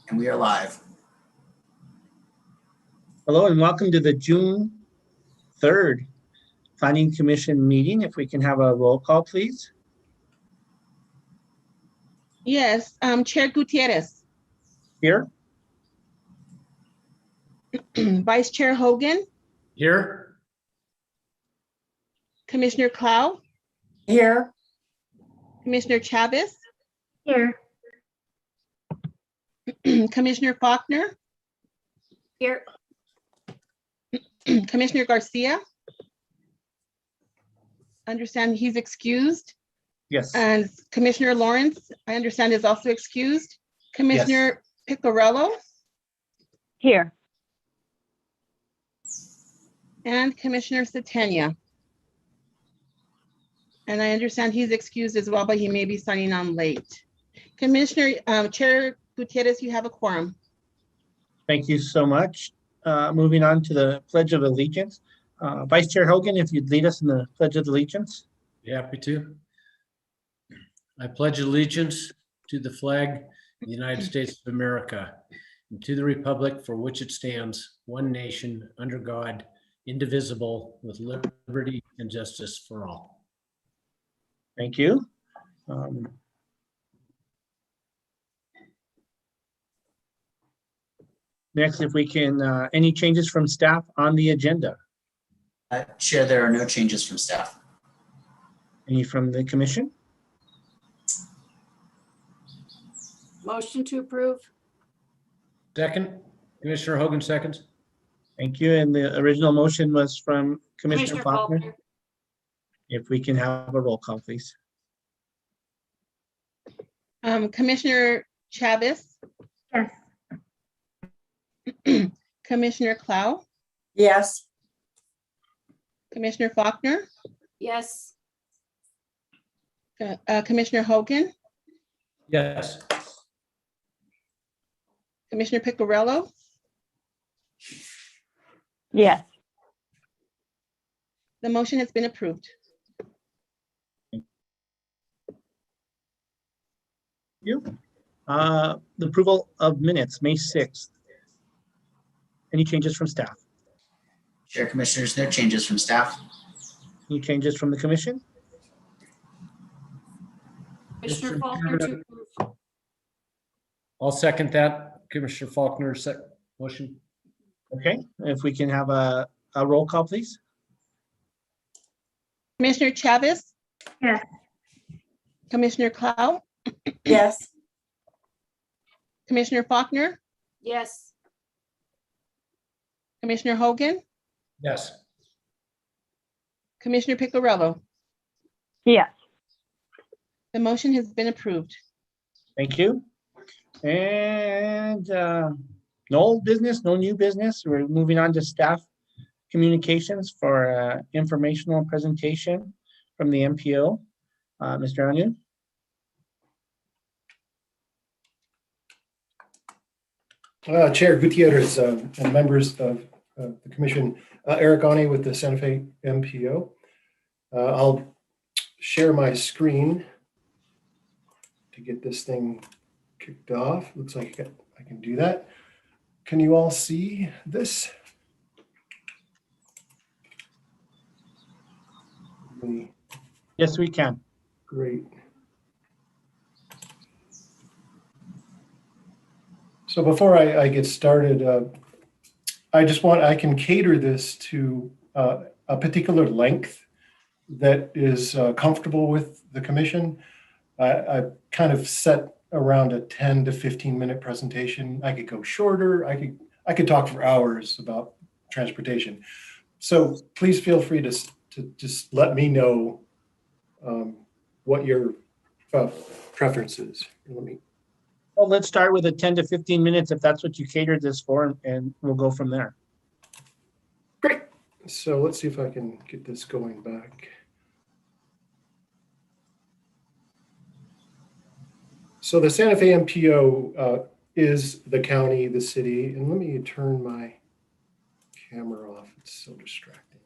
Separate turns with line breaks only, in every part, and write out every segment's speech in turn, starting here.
And we are live.
Hello and welcome to the June 3rd Planning Commission meeting. If we can have a roll call, please.
Yes, Chair Gutierrez,
Here.
Vice Chair Hogan,
Here.
Commissioner Clow,
Here.
Commissioner Chavez,
Here.
Commissioner Faulkner,
Here.
Commissioner Garcia. Understand he's excused.
Yes.
And Commissioner Lawrence, I understand is also excused. Commissioner Piccirillo
Here.
and Commissioner Satania. And I understand he's excused as well, but he may be signing on late. Commissioner, Chair Gutierrez, you have a quorum.
Thank you so much. Moving on to the Pledge of Allegiance. Vice Chair Hogan, if you'd lead us in the Pledge of Allegiance.
Be happy to. I pledge allegiance to the flag of the United States of America and to the republic for which it stands, one nation, under God, indivisible, with liberty and justice for all.
Thank you. Next, if we can, any changes from staff on the agenda?
Chair, there are no changes from staff.
Any from the commission?
Motion to approve.
Second, Commissioner Hogan seconds.
Thank you. And the original motion was from Commissioner Faulkner. If we can have a roll call, please.
Commissioner Chavez.
Yes.
Commissioner Clow,
Yes.
Commissioner Faulkner,
Yes.
Commissioner Hogan,
Yes.
Commissioner Piccirillo,
Yes.
the motion has been approved.
Thank you. The approval of minutes, May 6th. Any changes from staff?
Chair, Commissioners, no changes from staff.
Any changes from the commission?
Commissioner Faulkner to approve.
I'll second that. Commissioner Faulkner's motion.
Okay, if we can have a roll call, please.
Commissioner Chavez.
Yes.
Commissioner Clow,
Yes.
Commissioner Faulkner,
Yes.
Commissioner Hogan,
Yes.
Commissioner Piccirillo.
Yes.
The motion has been approved.
Thank you. And no old business, no new business. We're moving on to staff communications for informational presentation from the MPO. Mr. Anu.
Chair Gutierrez and members of the commission, Eric Ani with the Santa Fe MPO. I'll share my screen to get this thing kicked off. Looks like I can do that. Can you all see this?
Yes, we can.
Great. So before I get started, I can cater this to a particular length that is comfortable with the commission. I kind of set around a 10 to 15 minute presentation. I could go shorter. I could talk for hours about transportation. So please feel free to just let me know what your preference is.
Well, let's start with a 10 to 15 minutes if that's what you catered this for, and we'll go from there.
Great. So let's see if I can get this going back. So the Santa Fe MPO is the county, the city, and let me turn my camera off. It's so distracting.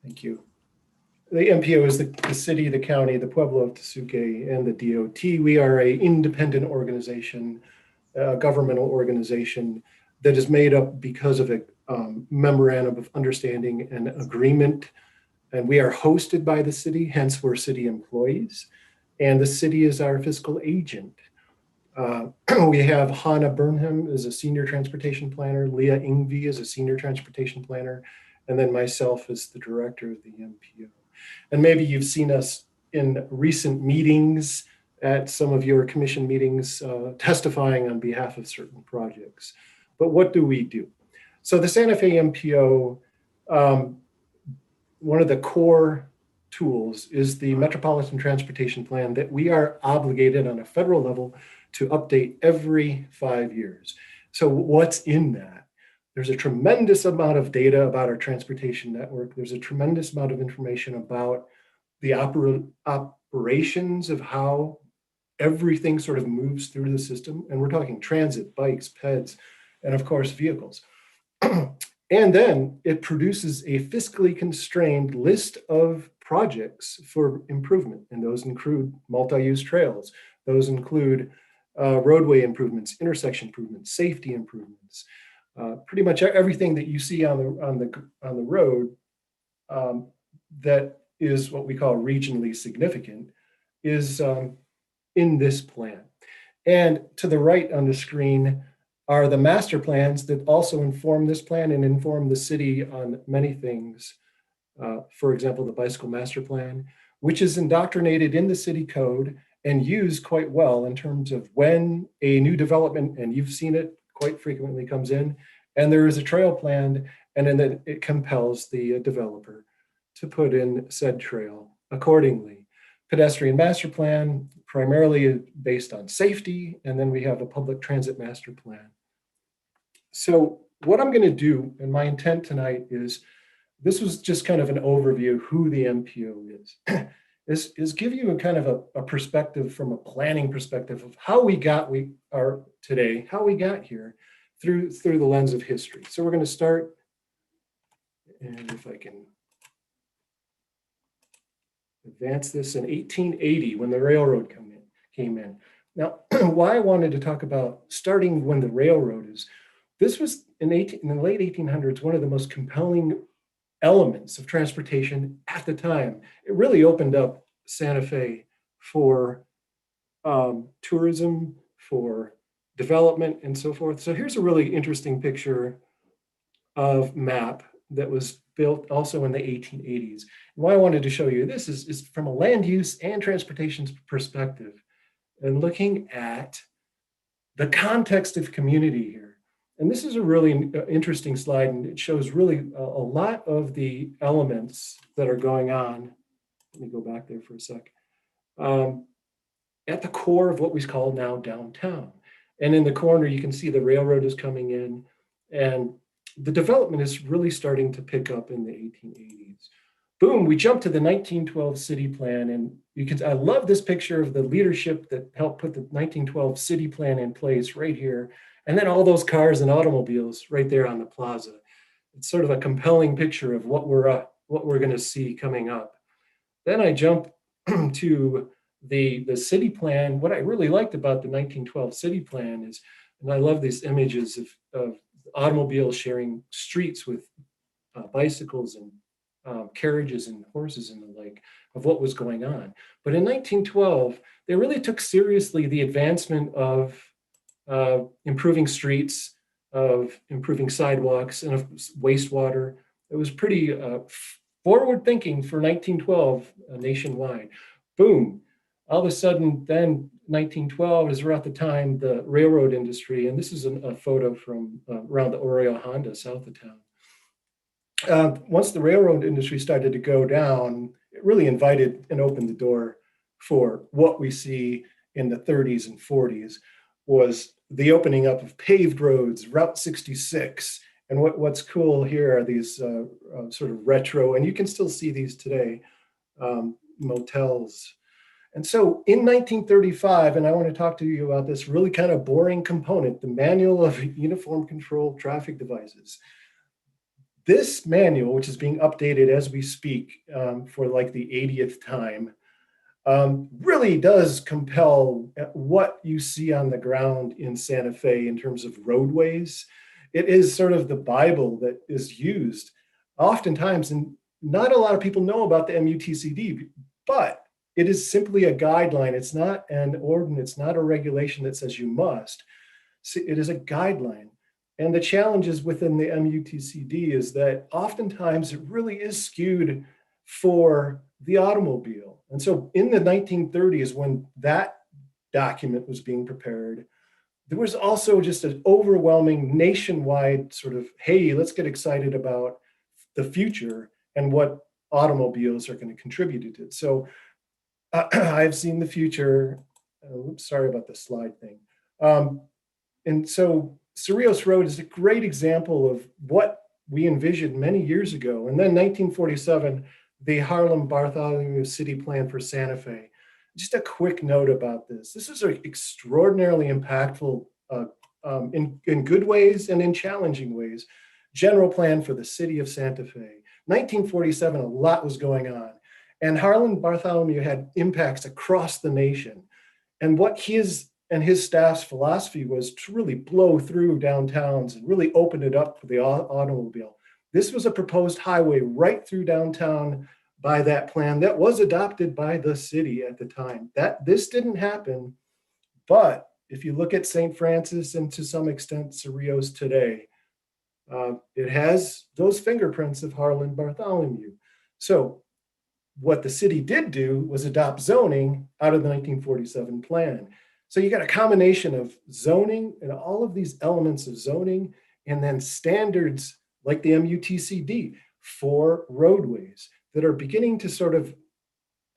Thank you. The MPO is the city, the county, the Pueblo of Tesuque, and the DOT. We are an independent organization a governmental organization that is made up because of a memorandum of understanding and agreement. And we are hosted by the city, hence we're city employees. And the city is our fiscal agent. We have Hannah Burnham as a senior transportation planner, Leah Ingvey as a senior transportation planner, and then myself as the director of the MPO. And maybe you've seen us in recent meetings at some of your commission meetings testifying on behalf of certain projects. But what do we do? So the Santa Fe MPO, one of the core tools is the Metropolitan Transportation Plan that we are obligated on a federal level to update every 5 years. So what's in that? There's a tremendous amount of data about our transportation network. There's a tremendous amount of information about the operations of how everything sort of moves through the system. And we're talking transit, bikes, peds, and of course, vehicles. And then it produces a fiscally constrained list of projects for improvement. And those include multi-use trails. Those include roadway improvements, intersection improvements, safety improvements. Pretty much everything that you see on the road that is what we call regionally significant is in this plan. And to the right on the screen are the master plans that also inform this plan and inform the city on many things. For example, the bicycle master plan, which is indoctrinated in the city code and used quite well in terms of when a new development, and you've seen it quite frequently, comes in, and there is a trail planned, and then it compels the developer to put in said trail accordingly. Pedestrian master plan, primarily based on safety, and then we have a public transit master plan. So what I'm going to do, and my intent tonight is, this was just kind of an overview of who the MPO is give you a kind of a perspective from a planning perspective of how we are today, how we got here through the lens of history. So we're going to start, and if I can advance this, in 1880 when the railroad came in. Now, why I wanted to talk about starting when the railroad is, this was in the late 1800s, one of the most compelling elements of transportation at the time. It really opened up Santa Fe for tourism, for development, and so forth. So here's a really interesting picture of map that was built also in the 1880s. And why I wanted to show you this is from a land use and transportation perspective, and looking at the context of community here. And this is a really interesting slide, and it shows really a lot of the elements that are going on. Let me go back there for a sec. At the core of what we call now downtown. And in the corner, you can see the railroad is coming in, and the development is really starting to pick up in the 1880s. Boom, we jump to the 1912 city plan, and I love this picture of the leadership that helped put the 1912 city plan in place right here. And then all those cars and automobiles right there on the plaza. It's sort of a compelling picture of what we're going to see coming up. Then I jump to the city plan. What I really liked about the 1912 city plan is, and I love these images of automobiles sharing streets with bicycles and carriages and horses and the like, of what was going on. But in 1912, they really took seriously the advancement of improving streets, of improving sidewalks, and of wastewater. It was pretty forward thinking for 1912 nationwide. Boom. All of a sudden, then 1912 is around the time the railroad industry, and this is a photo from around the Oriole Honda south of town. Once the railroad industry started to go down, it really invited and opened the door for what we see in the 30s and 40s, was the opening up of paved roads, Route 66. And what's cool here are these sort of retro, and you can still see these today, motels. And so in 1935, and I want to talk to you about this really kind of boring component, the Manual of Uniform Control Traffic Devices. This manual, which is being updated as we speak for like the 80th time, really does compel what you see on the ground in Santa Fe in terms of roadways. It is sort of the Bible that is used oftentimes, and not a lot of people know about the MUTCD, but it is simply a guideline. It's not an ordinance, not a regulation that says you must. It is a guideline. And the challenges within the MUTCD is that oftentimes it really is skewed for the automobile. And so in the 1930s, when that document was being prepared, there was also just an overwhelming nationwide sort of, hey, let's get excited about the future and what automobiles are going to contribute to it. So I've seen the future. Oops, sorry about the slide thing. And so Cerrillos Road is a great example of what we envisioned many years ago. And then 1947, the Harlem-Bartholomew City Plan for Santa Fe. Just a quick note about this. This is extraordinarily impactful in good ways and in challenging ways. General plan for the city of Santa Fe. 1947, a lot was going on. And Harlem-Bartholomew had impacts across the nation. And what his and his staff's philosophy was to really blow through downtowns and really open it up for the automobile. This was a proposed highway right through downtown by that plan that was adopted by the city at the time. This didn't happen, but if you look at St. Francis and to some extent Cerrillos today, it has those fingerprints of Harlan-Bartholomew. So what the city did do was adopt zoning out of the 1947 plan. So you got a combination of zoning and all of these elements of zoning, and then standards like the MUTCD for roadways that are beginning to sort of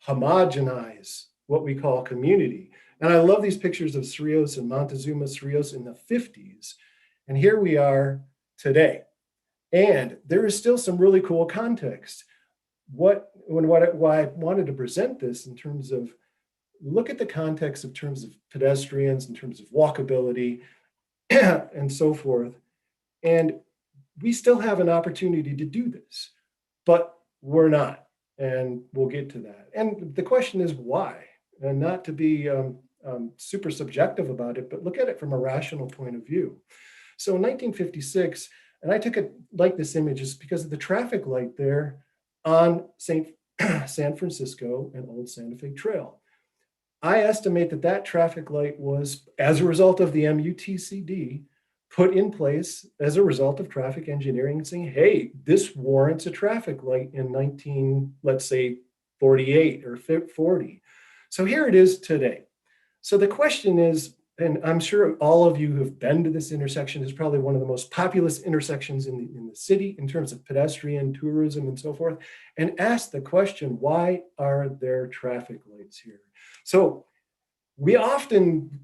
homogenize what we call community. And I love these pictures of Cerrillos and Montezuma Cerrillos in the 50s. And here we are today. And there is still some really cool context. Why I wanted to present this in terms of look at the context in terms of pedestrians, in terms of walkability, and so forth. And we still have an opportunity to do this, but we're not. And we'll get to that. And the question is why? And not to be super subjective about it, but look at it from a rational point of view. So in 1956, and I took it like this image is because of the traffic light there on San Francisco and Old Santa Fe Trail. I estimate that traffic light was, as a result of the MUTCD, put in place as a result of traffic engineering saying, hey, this warrants a traffic light in let's say 48 or 40. So here it is today. So the question is, and I'm sure all of you who have been to this intersection, is probably one of the most populous intersections in the city in terms of pedestrian tourism and so forth, and ask the question, why are there traffic lights here? So we often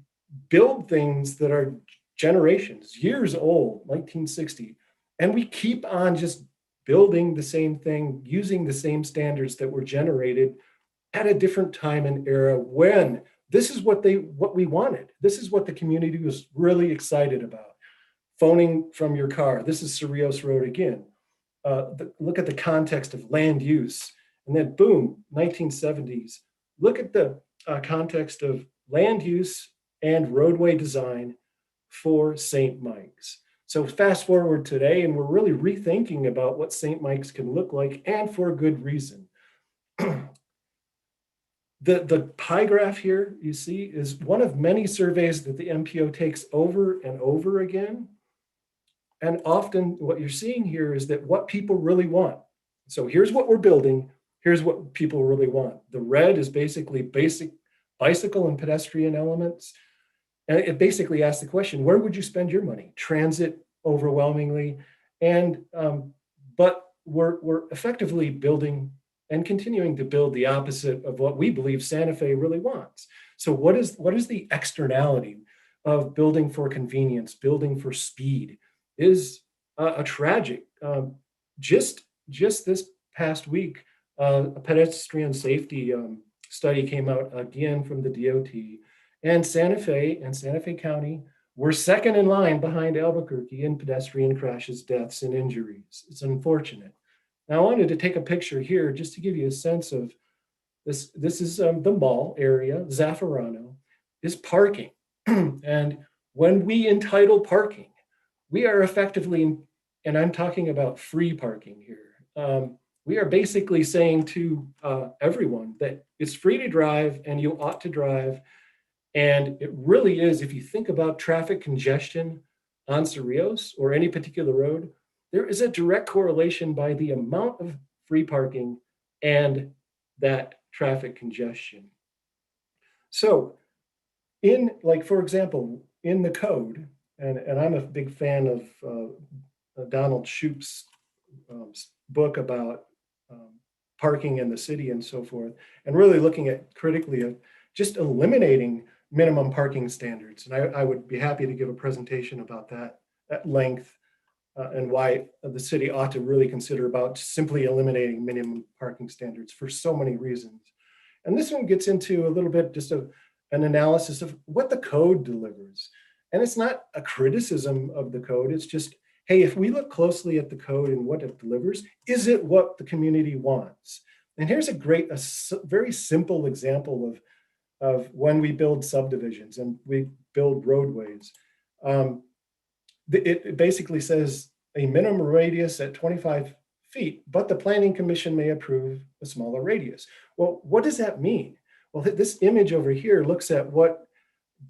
build things that are generations, years old, 1960, and we keep on just building the same thing, using the same standards that were generated at a different time and era when this is what we wanted. This is what the community was really excited about. Phoning from your car. This is Cerrillos Road again. Look at the context of land use. And then boom, 1970s. Look at the context of land use and roadway design for St. Mike's. So fast forward today, and we're really rethinking about what St. Mike's can look like, and for a good reason. The pie graph here, you see, is one of many surveys that the MPO takes over and over again. And often what you're seeing here is that what people really want. So here's what we're building. Here's what people really want. The red is basically basic bicycle and pedestrian elements. And it basically asks the question, where would you spend your money? Transit overwhelmingly. And, but we're effectively building and continuing to build the opposite of what we believe Santa Fe really wants. So what is the externality of building for convenience, building for speed is a tragic. Just this past week, a pedestrian safety study came out again from the DOT, and Santa Fe County were second in line behind Albuquerque in pedestrian crashes, deaths, and injuries. It's unfortunate. Now, I wanted to take a picture here just to give you a sense of This is the mall area, Zaffarano, is parking. And when we entitle parking, we are effectively, and I'm talking about free parking here. We are basically saying to everyone that it's free to drive and you ought to drive. And it really is, if you think about traffic congestion on Cerrillos or any particular road, there is a direct correlation by the amount of free parking and that traffic congestion. So for example, in the code, and I'm a big fan of Donald Shoup's book about parking in the city and so forth, and really looking at critically of just eliminating minimum parking standards. And I would be happy to give a presentation about that at length and why the city ought to really consider about simply eliminating minimum parking standards for so many reasons. And this one gets into a little bit just an analysis of what the code delivers. And it's not a criticism of the code. It's just, hey, if we look closely at the code and what it delivers, is it what the community wants? And here's a very simple example of when we build subdivisions and we build roadways. It basically says a minimum radius at 25 feet, but the planning commission may approve a smaller radius. Well, what does that mean? Well, this image over here looks at what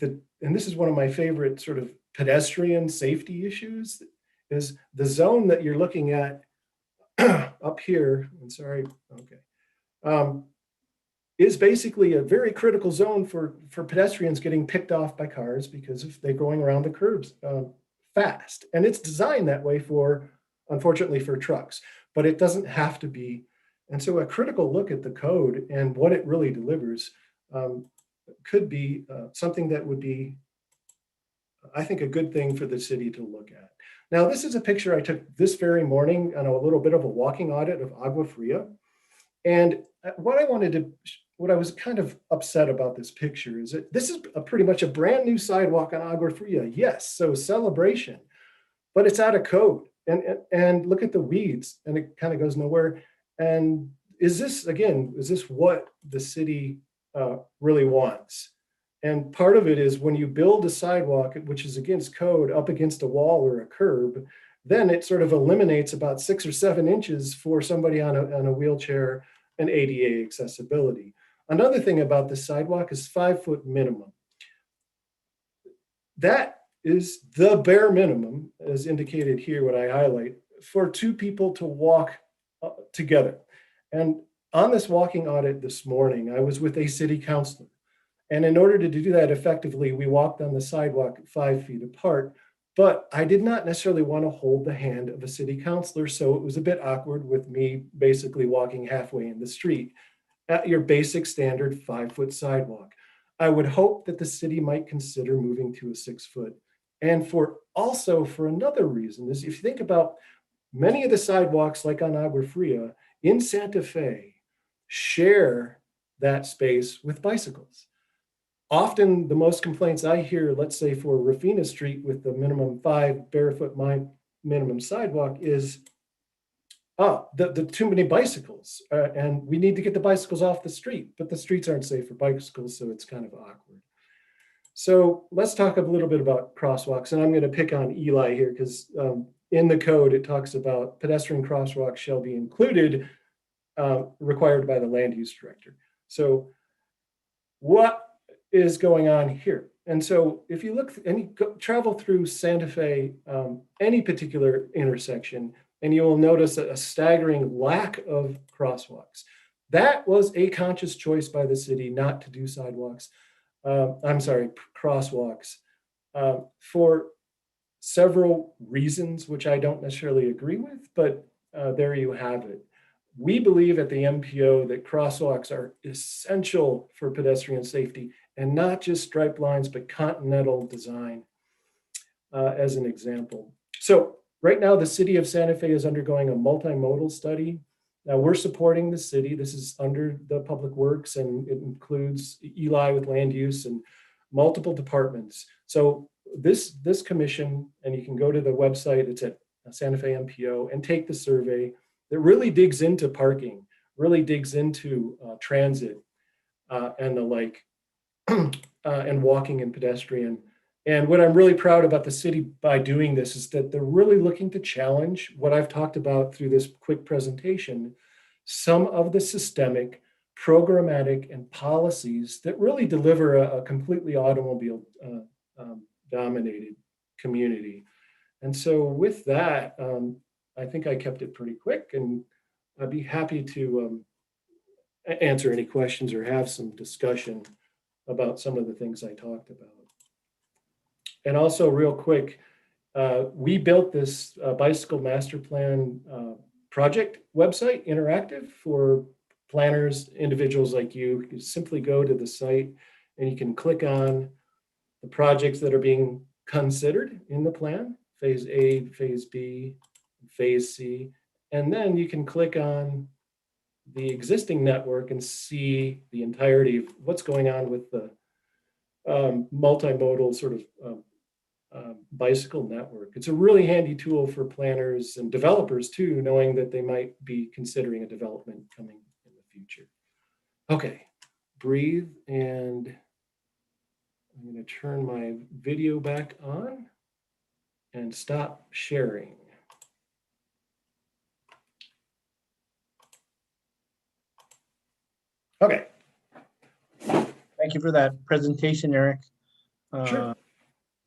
and this is one of my favorite sort of pedestrian safety issues, is the zone that you're looking at up here, is basically a very critical zone for pedestrians getting picked off by cars because if they're going around the curbs fast. And it's designed that way unfortunately for trucks, but it doesn't have to be. And so a critical look at the code and what it really delivers could be something that would be, I think, a good thing for the city to look at. Now, this is a picture I took this very morning on a little bit of a walking audit of Agua Fria. And what I was kind of upset about this picture is that this is pretty much a brand new sidewalk on Agua Fria. Yes, so celebration, but it's out of code. And look at the weeds, and it kind of goes nowhere. And is this what the city really wants? And part of it is when you build a sidewalk, which is against code, up against a wall or a curb, then it sort of eliminates about 6 or 7 inches for somebody on a wheelchair and ADA accessibility. Another thing about the sidewalk is 5-foot minimum. That is the bare minimum, as indicated here, what I highlight, for 2 people to walk together. And on this walking audit this morning, I was with a city councilor. And in order to do that effectively, we walked on the sidewalk 5 feet apart, but I did not necessarily want to hold the hand of a city councilor. So it was a bit awkward with me basically walking halfway in the street at your basic standard 5-foot sidewalk. I would hope that the city might consider moving to a 6-foot. And for another reason is if you think about many of the sidewalks like on Agua Fria in Santa Fe share that space with bicycles. Often the most complaints I hear, let's say for Rafina Street with the minimum 5 barefoot minimum sidewalk is, the too many bicycles and we need to get the bicycles off the street, but the streets aren't safe for bicycles, so it's kind of awkward. So let's talk a little bit about crosswalks, and I'm going to pick on Eli here because in the code it talks about pedestrian crosswalks shall be included, required by the land use director. So what is going on here? And so if you look and travel through Santa Fe, any particular intersection, and you will notice a staggering lack of crosswalks. That was a conscious choice by the city not to do crosswalks for several reasons, which I don't necessarily agree with, but there you have it. We believe at the MPO that crosswalks are essential for pedestrian safety, and not just striped lines, but continental design as an example. So right now, the city of Santa Fe is undergoing a multimodal study. Now we're supporting the city. This is under the Public Works, and it includes Eli with land use and multiple departments. So this commission, and you can go to the website, it's at Santa Fe MPO, and take the survey that really digs into parking. really digs into transit and the like, and walking and pedestrian. And what I'm really proud about the city by doing this is that they're really looking to challenge what I've talked about through this quick presentation, some of the systemic, programmatic, and policies that really deliver a completely automobile dominated community. And so with that, I think I kept it pretty quick, and I'd be happy to answer any questions or have some discussion about some of the things I talked about. And also real quick, we built this bicycle master plan project website, interactive, for planners, individuals like you. You simply go to the site and you can click on the projects that are being considered in the plan, phase A, phase B, phase C, and then you can click on the existing network and see the entirety of what's going on with the multimodal sort of bicycle network. It's a really handy tool for planners and developers too, knowing that they might be considering a development coming in the future. Okay, breathe, and I'm going to turn my video back on and stop sharing. Okay.
Thank you for that presentation, Eric.
Sure.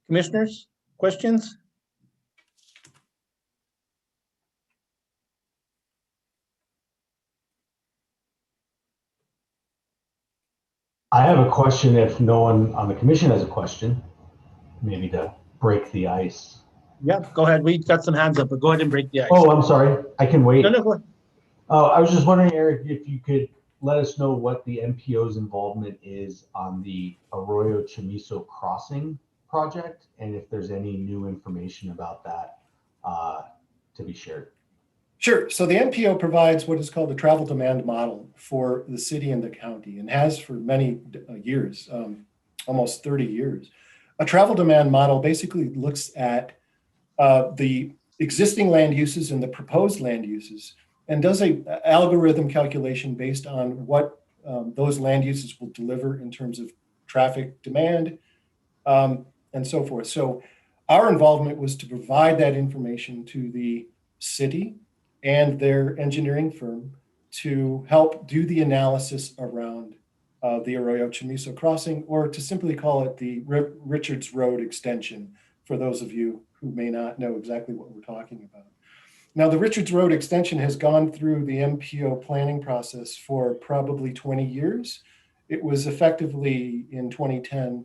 Commissioners, questions?
I have a question if no one on the commission has a question, maybe to break the ice.
Yeah, go ahead. We've got some hands up, but go ahead and break the ice.
Oh, I'm sorry. I can wait.
No, go ahead.
I was just wondering, Eric, if you could let us know what the MPO's involvement is on the Arroyo Chamiso crossing project, and if there's any new information about that to be shared.
Sure. So the MPO provides what is called the travel demand model for the city and the county, and has for many years, almost 30 years. A travel demand model basically looks at the existing land uses and the proposed land uses, and does a algorithm calculation based on what those land uses will deliver in terms of traffic demand and so forth. So our involvement was to provide that information to the city and their engineering firm to help do the analysis around the Arroyo Chamiso crossing, or to simply call it the Richards Road extension, for those of you who may not know exactly what we're talking about. Now, the Richards Road extension has gone through the MPO planning process for probably 20 years. It was effectively in 2010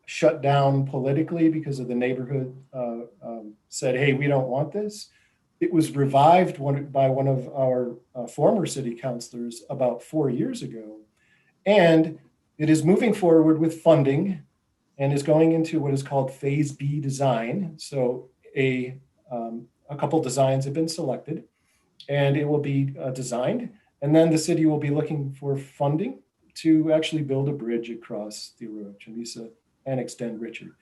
shut down politically because of the neighborhood said, hey, we don't want this. It was revived by one of our former city councilors about 4 years ago. And it is moving forward with funding and is going into what is called phase B design. So a couple designs have been selected, and it will be designed. And then the city will be looking for funding to actually build a bridge across the Arroyo Chamiso and extend Richard.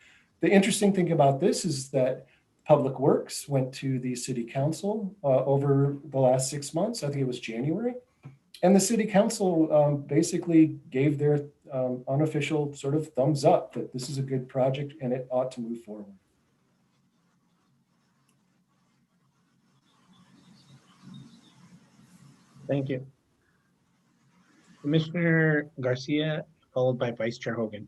The interesting thing about this is that Public Works went to the city council over the last 6 months. I think it was January. And the city council basically gave their unofficial sort of thumbs up that this is a good project and it ought to move forward.
Thank you. Commissioner Garcia, followed by Vice Chair Hogan.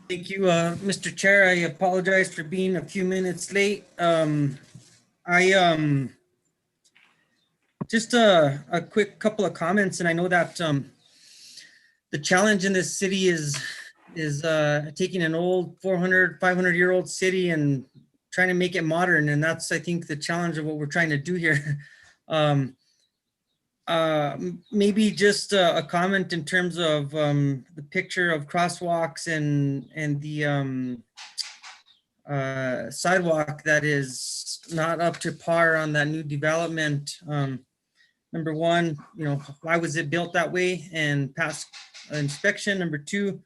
Thank you, Mr. Chair. I apologize for being a few minutes late. Just a quick couple of comments, and I know that the challenge in this city is taking an old 400, 500-year-old city and trying to make it modern, and that's, I think, the challenge of what we're trying to do here. Maybe just a comment in terms of the picture of crosswalks and the sidewalk that is not up to par on that new development. Number one, why was it built that way and passed inspection? Number two,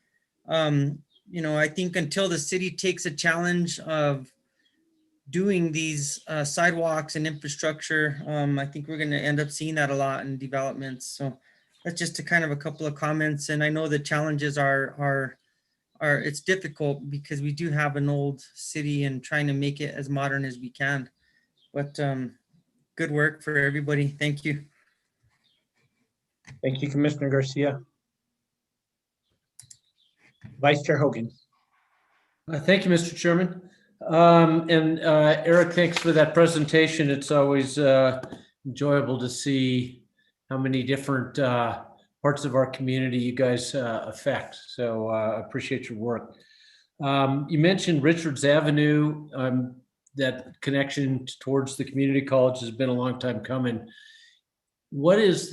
I think until the city takes a challenge of doing these sidewalks and infrastructure. I think we're going to end up seeing that a lot in developments. So that's just a kind of a couple of comments. And I know the challenges are it's difficult because we do have an old city and trying to make it as modern as we can. But good work for everybody. Thank you.
Thank you, Commissioner Garcia. Vice Chair Hogan.
Thank you, Mr. Chairman. Eric, thanks for that presentation. It's always enjoyable to see how many different parts of our community you guys affect. So I appreciate your work. You mentioned Richards Avenue. That connection towards the community college has been a long time coming. What is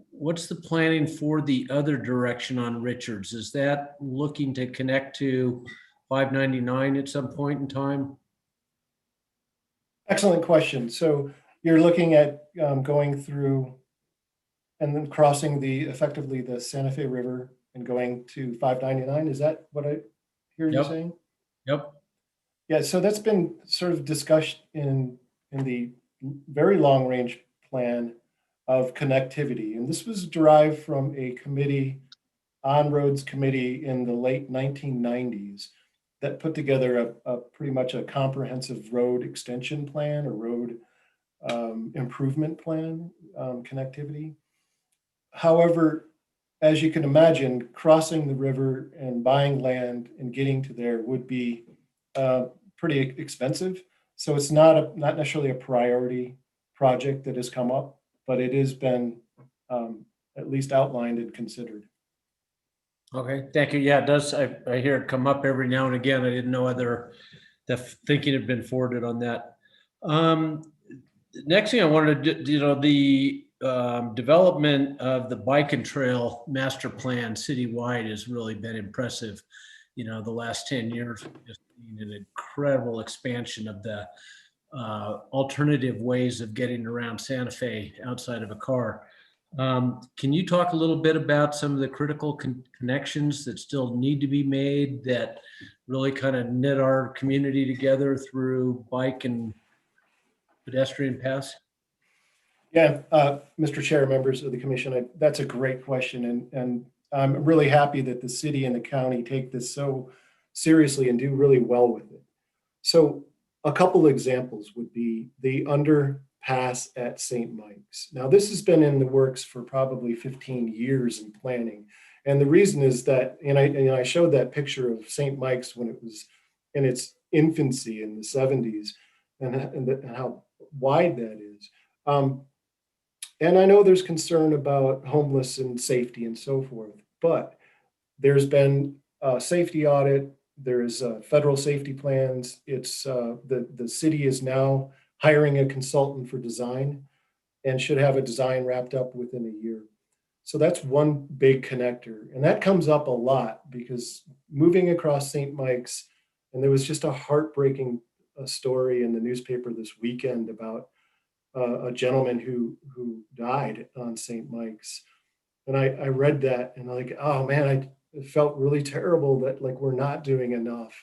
what's the planning for the other direction on Richards? Is that looking to connect to 599 at some point in time?
Excellent question. So you're looking at going through and then crossing effectively the Santa Fe River and going to 599. Is that what I hear you saying?
Yep.
Yeah, so that's been sort of discussed in the very long range plan of connectivity. And this was derived from a committee, On-Roads committee in the late 1990s that put together a pretty much a comprehensive road extension plan or road improvement plan, connectivity. However, as you can imagine, crossing the river and buying land and getting to there would be pretty expensive. So it's not necessarily a priority project that has come up, but it has been at least outlined and considered.
Okay, thank you. Yeah, it does. I hear it come up every now and again. I didn't know the thinking had been forwarded on that. Next thing I wanted to do, the development of the bike and trail master plan citywide has really been impressive. The last 10 years, just an incredible expansion of the alternative ways of getting around Santa Fe outside of a car. Can you talk a little bit about some of the critical connections that still need to be made that really kind of knit our community together through bike and pedestrian paths?
Yeah, Mr. Chair, members of the commission, that's a great question. And I'm really happy that the city and the county take this so seriously and do really well with it. So a couple examples would be the underpass at St. Mike's. Now, this has been in the works for probably 15 years in planning. And the reason is that, and I showed that picture of St. Mike's when it was in its infancy in the 70s and how wide that is. And I know there's concern about homeless and safety and so forth, but there's been a safety audit. There's federal safety plans. It's the city is now hiring a consultant for design and should have a design wrapped up within a year. So that's one big connector. And that comes up a lot because moving across St. Mike's, and there was just a heartbreaking story in the newspaper this weekend about a gentleman who died on St. Mike's. And I read that and like, oh man, it felt really terrible that like we're not doing enough.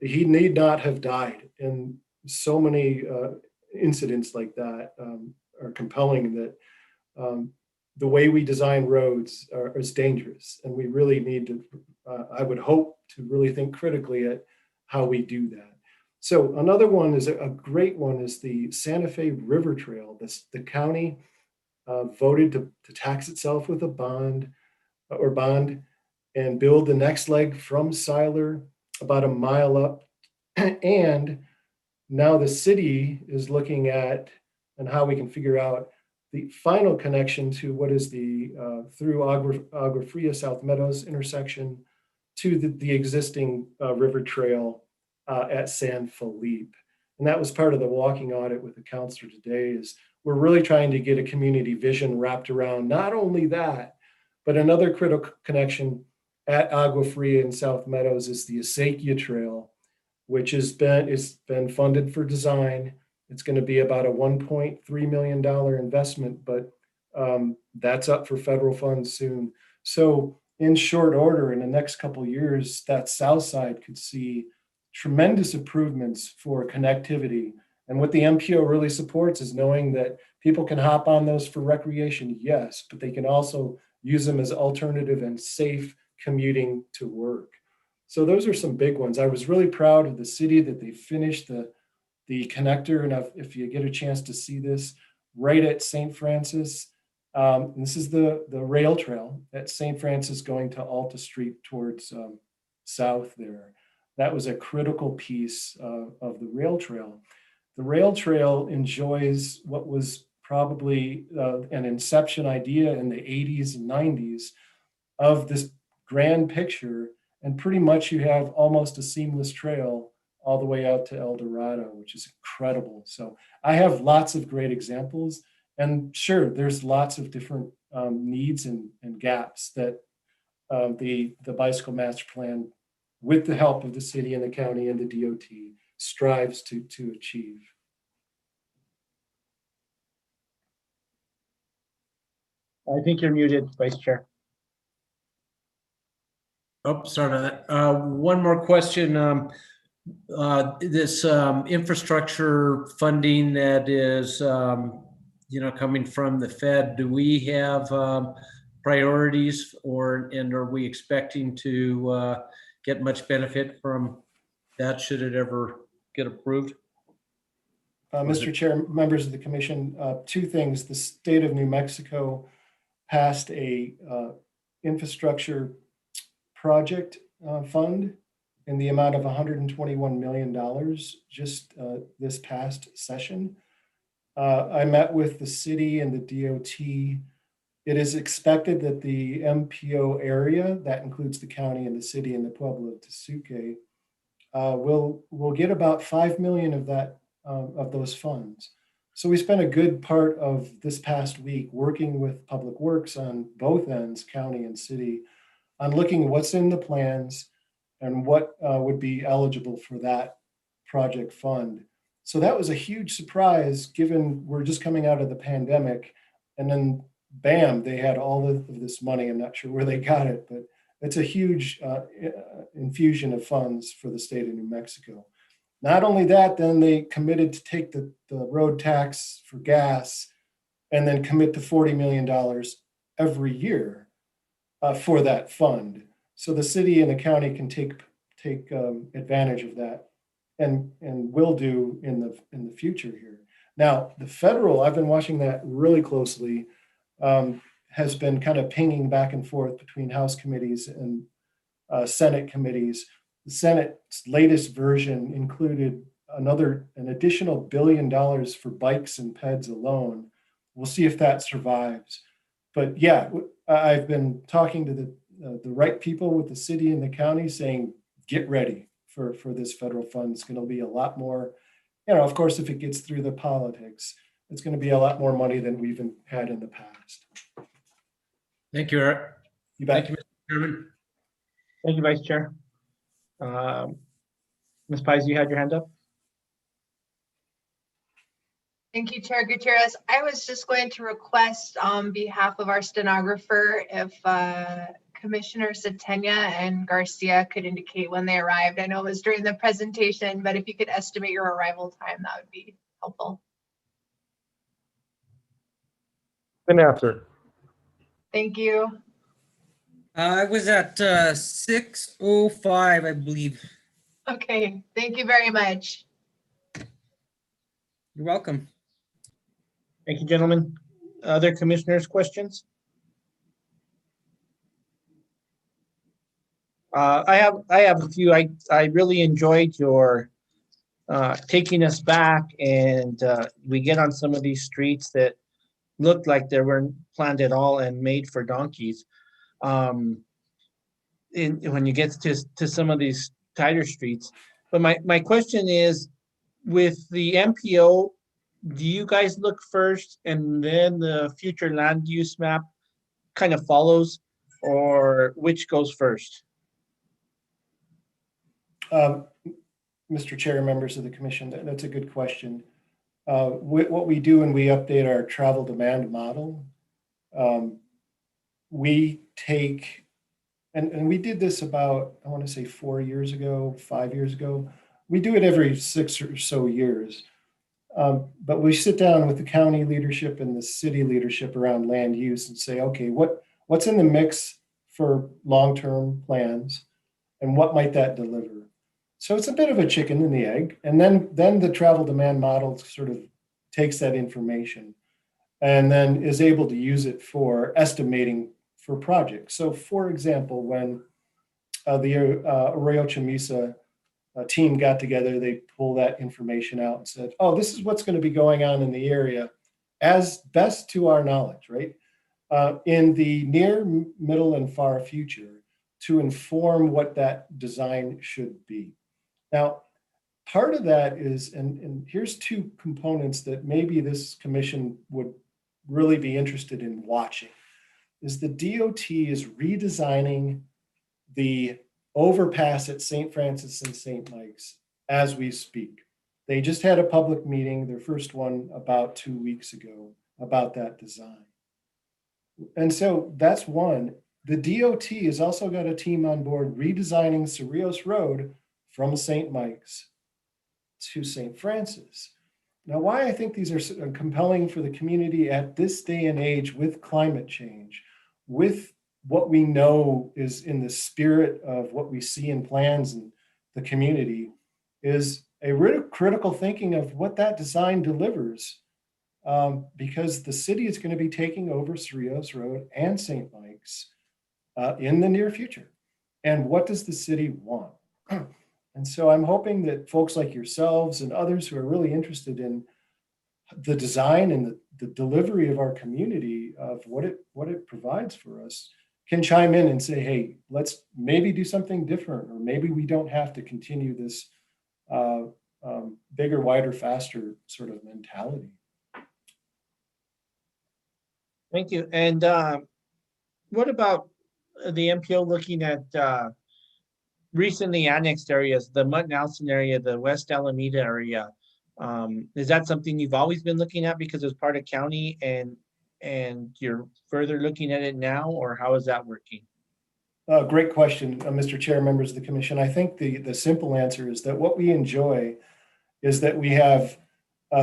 He need not have died. And so many incidents like that are compelling that the way we design roads is dangerous. And we really need to, I would hope to really think critically at how we do that. So another one is a great one is the Santa Fe River Trail. The county voted to tax itself with a bond and build the next leg from Siler about a mile up. And now the city is looking at and how we can figure out the final connection to what is the through Agua Fria South Meadows intersection to the existing river trail at San Felipe. And that was part of the walking audit with the counselor today is we're really trying to get a community vision wrapped around not only that, but another critical connection at Agua Fria and South Meadows is the Acequia Trail, which has been funded for design. It's going to be about a $1.3 million investment, but that's up for federal funds soon. So in short order, in the next couple of years, that south side could see tremendous improvements for connectivity. And what the MPO really supports is knowing that people can hop on those for recreation, yes, but they can also use them as alternative and safe commuting to work. So those are some big ones. I was really proud of the city that they finished the connector. And if you get a chance to see this, right at St. Francis, this is the rail trail at St. Francis going to Alta Street towards south there. That was a critical piece of the rail trail. The rail trail enjoys what was probably an inception idea in the 80s and 90s of this grand picture. And pretty much you have almost a seamless trail all the way out to El Dorado, which is incredible. So I have lots of great examples. And sure, there's lots of different needs and gaps that the bicycle master plan, with the help of the city and the county and the DOT, strives to achieve.
I think you're muted, Vice Chair.
Oh, sorry about that. One more question. This infrastructure funding that is, coming from the Fed, do we have priorities and are we expecting to get much benefit from that should it ever get approved?
Mr. Chair, members of the commission, two things. The state of New Mexico passed a infrastructure project fund in the amount of $121 million just this past session. I met with the city and the DOT. It is expected that the MPO area, that includes the county and the city and the Pueblo of Tesuque, will get about 5 million of that of those funds. So we spent a good part of this past week working with Public Works on both ends, county and city, on looking what's in the plans and what would be eligible for that project fund. So that was a huge surprise given we're just coming out of the pandemic, and then bam, they had all of this money. I'm not sure where they got it, but it's a huge infusion of funds for the state of New Mexico. Not only that, then they committed to take the road tax for gas and then commit to $40 million every year for that fund. So the city and the county can take advantage of that and will do in the future here. Now, the federal, I've been watching that really closely, has been kind of pinging back and forth between House committees and Senate committees. The Senate's latest version included an additional $1 billion for bikes and peds alone. We'll see if that survives. But yeah, I've been talking to the right people with the city and the county saying, get ready for this federal fund. It's going to be a lot more, of course, if it gets through the politics, it's going to be a lot more money than we've had in the past.
Thank you, Eric.
You bet.
Thank you, Mr. Chairman.
Thank you, Vice Chair. Ms. Pais, you had your hand up?
Thank you, Chair Gutierrez. I was just going to request on behalf of our stenographer if Commissioner Satenya and Garcia could indicate when they arrived. I know it was during the presentation, but if you could estimate your arrival time, that would be helpful.
Good answer.
Thank you.
I was at 6:05, I believe.
Okay, thank you very much.
You're welcome.
Thank you, gentlemen. Other commissioners' questions? I have a few. I really enjoyed your taking us back, and we get on some of these streets that looked like they weren't planned at all and made for donkeys. When you get to some of these tighter streets. But my question is, with the MPO, do you guys look first and then the future land use map kind of follows, or which goes first?
Mr. Chair, members of the commission, that's a good question. What we do when we update our travel demand model, we take and we did this about, I want to say 4 years ago, 5 years ago. We do it every 6 or so years. But we sit down with the county leadership and the city leadership around land use and say, okay, what's in the mix for long-term plans, and what might that deliver? So it's a bit of a chicken and the egg. And then the travel demand model sort of takes that information and then is able to use it for estimating for projects. So for example, when the Arroyo Chamisa team got together, they pulled that information out and said, oh, this is what's going to be going on in the area as best to our knowledge, right? In the near, middle, and far future to inform what that design should be. Now, part of that is, and here's two components that maybe this commission would really be interested in watching, is the DOT is redesigning the overpass at St. Francis and St. Mike's as we speak. They just had a public meeting, their first one about 2 weeks ago, about that design. And so that's one. The DOT has also got a team on board redesigning Cerrillos Road from St. Mike's to St. Francis. Now, why I think these are compelling for the community at this day and age with climate change, with what we know is in the spirit of what we see in plans in the community, is a real critical thinking of what that design delivers, because the city is going to be taking over Cerrillos Road and St. Mike's in the near future. And what does the city want? And so I'm hoping that folks like yourselves and others who are really interested in the design and the delivery of our community of what it provides for us can chime in and say, hey, let's maybe do something different, or maybe we don't have to continue this bigger, wider, faster sort of mentality.
Thank you. And what about the MPO looking at recently annexed areas, the Mount Nelson area, the West Alameda area? Is that something you've always been looking at because it's part of county and you're further looking at it now, or how is that working?
Great question, Mr. Chair, members of the commission. I think the simple answer is that what we enjoy is that we have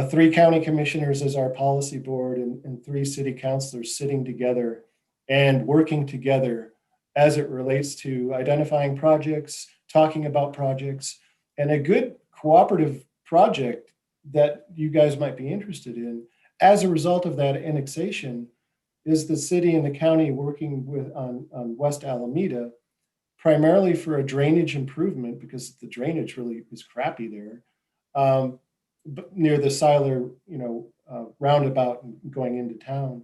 3 county commissioners as our policy board and 3 city councilors sitting together and working together as it relates to identifying projects, talking about projects, and a good cooperative project that you guys might be interested in as a result of that annexation is the city and the county working with on West Alameda, primarily for a drainage improvement, because the drainage really is crappy there, near the Siler, roundabout going into town.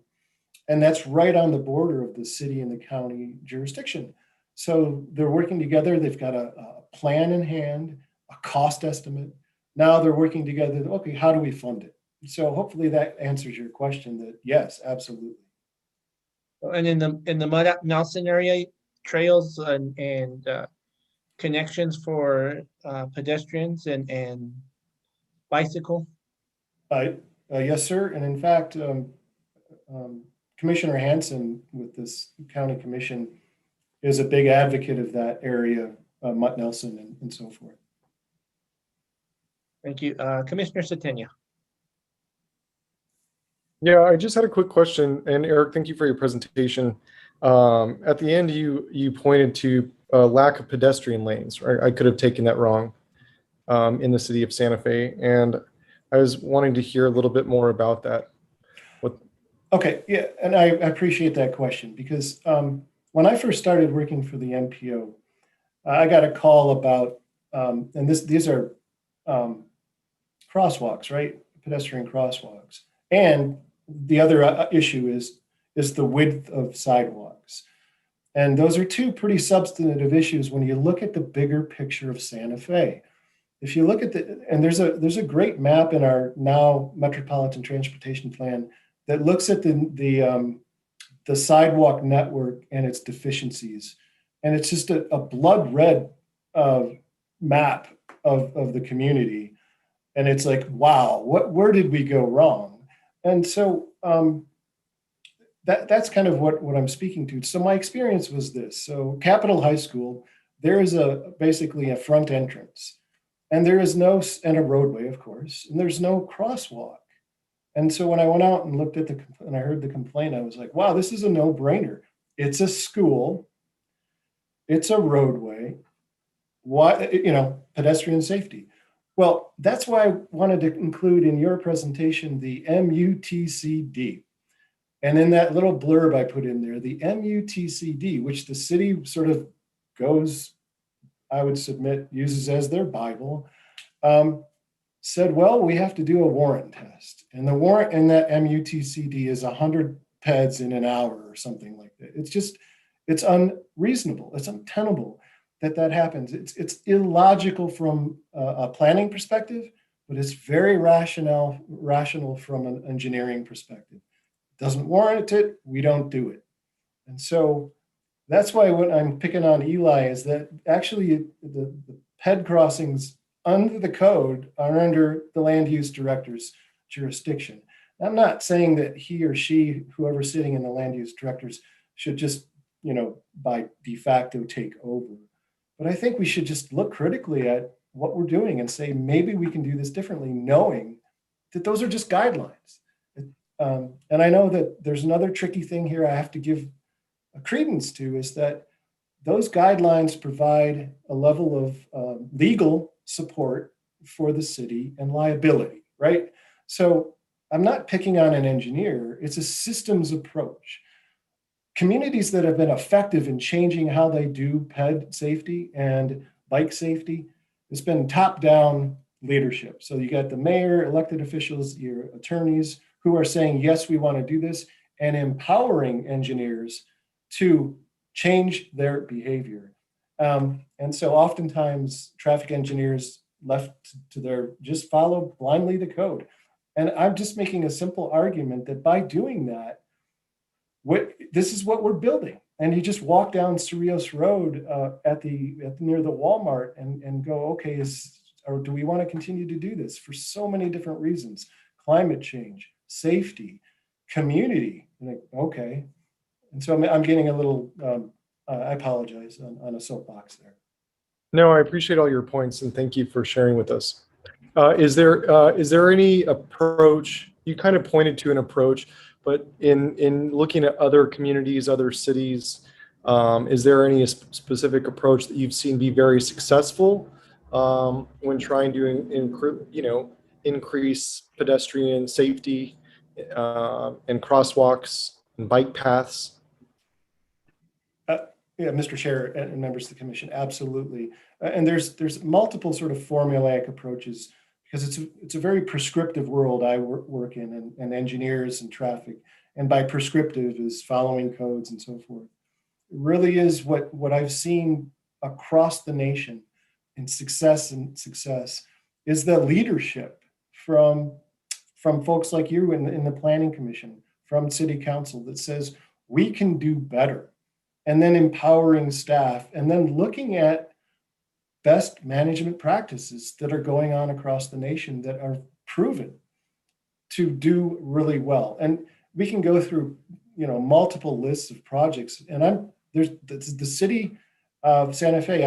And that's right on the border of the city and the county jurisdiction. So they're working together. They've got a plan in hand, a cost estimate. Now they're working together. Okay, how do we fund it? So hopefully that answers your question that yes, absolutely.
And in the Mud Nelson area, trails and connections for pedestrians and bicycle?
Yes, sir. And in fact, Commissioner Hanson with this county commission is a big advocate of that area, Mott Nelson and so forth.
Thank you. Commissioner Satenia.
Yeah, I just had a quick question. And Eric, thank you for your presentation. At the end, you pointed to a lack of pedestrian lanes, right? I could have taken that wrong in the city of Santa Fe. And I was wanting to hear a little bit more about that.
Okay, yeah, and I appreciate that question because when I first started working for the MPO, I got a call about, and these are crosswalks, right? Pedestrian crosswalks. And the other issue is the width of sidewalks. And those are 2 pretty substantive issues when you look at the bigger picture of Santa Fe. If you look at and there's a great map in our now Metropolitan Transportation Plan that looks at the sidewalk network and its deficiencies. And it's just a blood red map of the community. And it's like, wow, where did we go wrong? And so that's kind of what I'm speaking to. So my experience was this. So Capitol High School, there is basically a front entrance, and there is and a roadway, of course, and there's no crosswalk. And so when I went out and looked at and I heard the complaint, I was like, wow, this is a no-brainer. It's a school, it's a roadway. Why, pedestrian safety. Well, that's why I wanted to include in your presentation the MUTCD. And in that little blurb I put in there, the MUTCD, which the city sort of goes, I would submit, uses as their Bible, said, well, we have to do a warrant test. And the warrant in that MUTCD is 100 peds in an hour or something like that. It's unreasonable. It's untenable that happens. It's illogical from a planning perspective, but it's very rational from an engineering perspective. Doesn't warrant it, we don't do it. And so that's why when I'm picking on Eli is that actually the ped crossings under the code are under the land use director's jurisdiction. I'm not saying that he or she, whoever's sitting in the land use directors, should just, by de facto take over. But I think we should just look critically at what we're doing and say, maybe we can do this differently, knowing that those are just guidelines. And I know that there's another tricky thing here I have to give a credence to, is that those guidelines provide a level of legal support for the city and liability, right? So I'm not picking on an engineer, it's a systems approach. Communities that have been effective in changing how they do ped safety and bike safety, it's been top-down leadership. So you got the mayor, elected officials, your attorneys who are saying, yes, we want to do this, and empowering engineers to change their behavior. And so oftentimes traffic engineers left to their, just follow blindly the code. And I'm just making a simple argument that by doing that, this is what we're building. And you just walk down Cerrillos Road near the Walmart and go, okay, or do we want to continue to do this for so many different reasons? Climate change, safety, community. Okay. And so I'm getting a little, I apologize on a soapbox there.
No, I appreciate all your points and thank you for sharing with us. Is there any approach, you kind of pointed to an approach, but in looking at other communities, other cities, is there any specific approach that you've seen be very successful when trying to increase pedestrian safety and crosswalks and bike paths?
Yeah, Mr. Chair and members of the commission, absolutely. And there's multiple sort of formulaic approaches because it's a very prescriptive world I work in, and engineers and traffic. And by prescriptive is following codes and so forth. It really is what I've seen across the nation in success is the leadership from folks like you in the planning commission, from city council that says we can do better. And then empowering staff, and then looking at best management practices that are going on across the nation that are proven to do really well. And we can go through, multiple lists of projects. And there's the city of Santa Fe.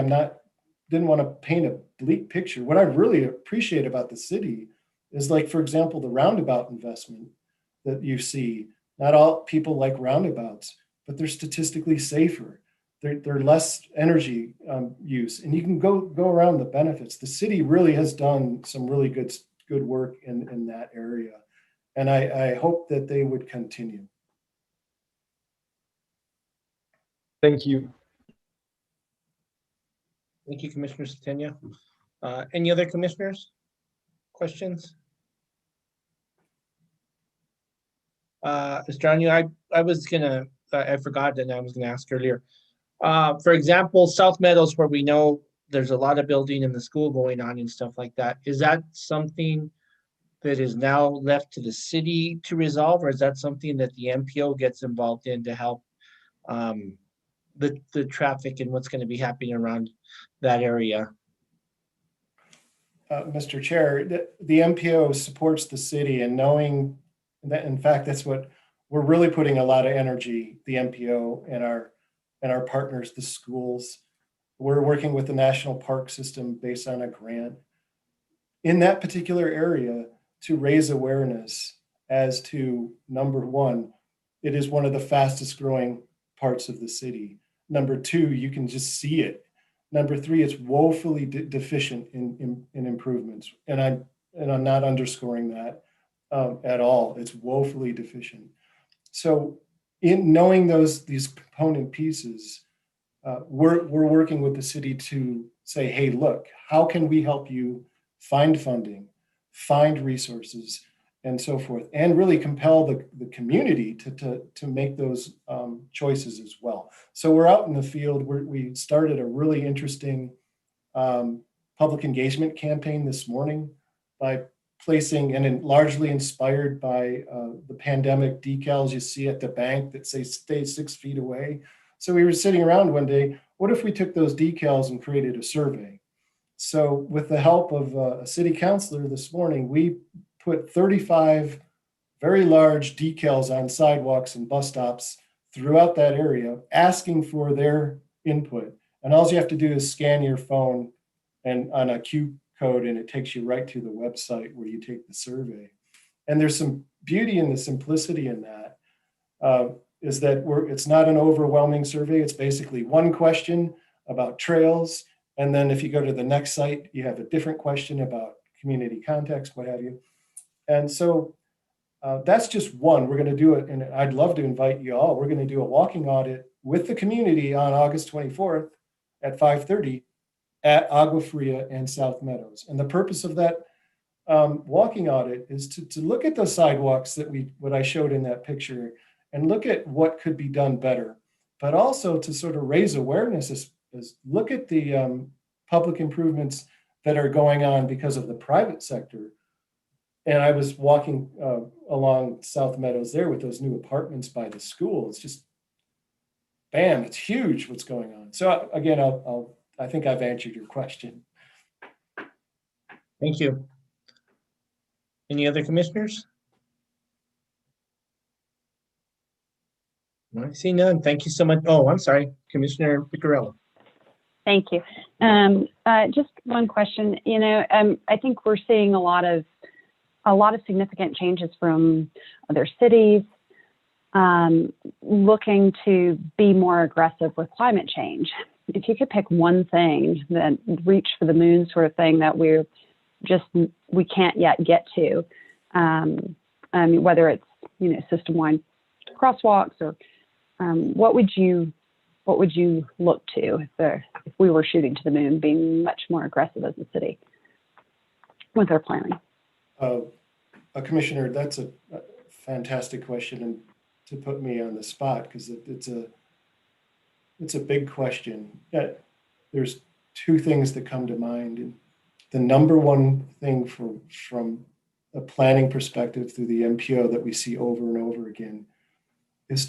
Didn't want to paint a bleak picture. What I really appreciate about the city is, like, for example, the roundabout investment that you see. Not all people like roundabouts, but they're statistically safer. They're less energy use, and you can go around the benefits. The city really has done some really good work in that area, and I hope that they would continue.
Thank you.
Thank you, Commissioner Satenya. Any other commissioners? Questions? Mr. Anu, I forgot that I was gonna ask earlier. For example, South Meadows, where we know there's a lot of building in the school going on and stuff like that, is that something that is now left to the city to resolve, or is that something that the MPO gets involved in to help the traffic and what's going to be happening around that area?
Mr. Chair, the MPO supports the city, and knowing that, in fact, that's what we're really putting a lot of energy, the MPO and our partners, the schools. We're working with the National Park System based on a grant in that particular area to raise awareness as to, number one, it is one of the fastest growing parts of the city. Number two, you can just see it. Number three, it's woefully deficient in improvements. And I'm not underscoring that at all. It's woefully deficient. So in knowing these component pieces, we're working with the city to say, hey, look, how can we help you find funding, find resources, and so forth, and really compel the community to make those choices as well. So we're out in the field. We started a really interesting public engagement campaign this morning by placing, and largely inspired by the pandemic decals you see at the bank that say stay 6 feet away. So we were sitting around one day, what if we took those decals and created a survey? So with the help of a city councilor this morning, we put 35 very large decals on sidewalks and bus stops throughout that area, asking for their input. And all you have to do is scan your phone and on a Q code, and it takes you right to the website where you take the survey. And there's some beauty in the simplicity in that, is that it's not an overwhelming survey. It's basically one question about trails. And then if you go to the next site, you have a different question about community context, what have you. And so that's just one. We're going to do it, and I'd love to invite you all. We're going to do a walking audit with the community on August 24th at 5:30 at Agua Fria and South Meadows. And the purpose of that walking audit is to look at the sidewalks what I showed in that picture and look at what could be done better, but also to sort of raise awareness as look at the public improvements that are going on because of the private sector. And I was walking along South Meadows there with those new apartments by the school. It's just, bam, it's huge what's going on. So again, I think I've answered your question.
Thank you. Any other commissioners? I see none. Thank you so much. Oh, I'm sorry, Commissioner Picciarello.
Thank you. Just one question. I think we're seeing a lot of significant changes from other cities looking to be more aggressive with climate change. If you could pick one thing, that reach for the moon sort of thing that we can't yet get to, whether it's system-wide crosswalks or what would you look to if we were shooting to the moon, being much more aggressive as a city with our planning?
Commissioner, that's a fantastic question, and to put me on the spot, because it's a big question. There's two things that come to mind. And the number one thing from a planning perspective through the MPO that we see over and over again is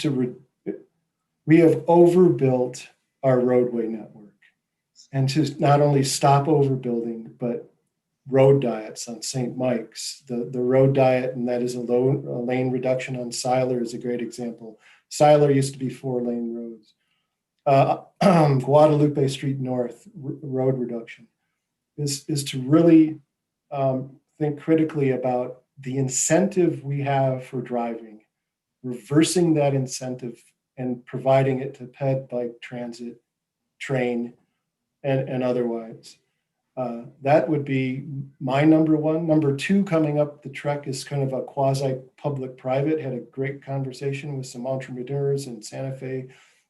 we have overbuilt our roadway network, and to not only stop overbuilding, but road diets on St. Mike's, the road diet, and that is a lane reduction on Seiler is a great example. Seiler used to be 4-lane roads. Guadalupe Street North road reduction is to really think critically about the incentive we have for driving, reversing that incentive and providing it to ped, bike, transit, train, and otherwise. That would be my number one. Number two, coming up the trek is kind of a quasi-public-private. Had a great conversation with some entrepreneurs in Santa Fe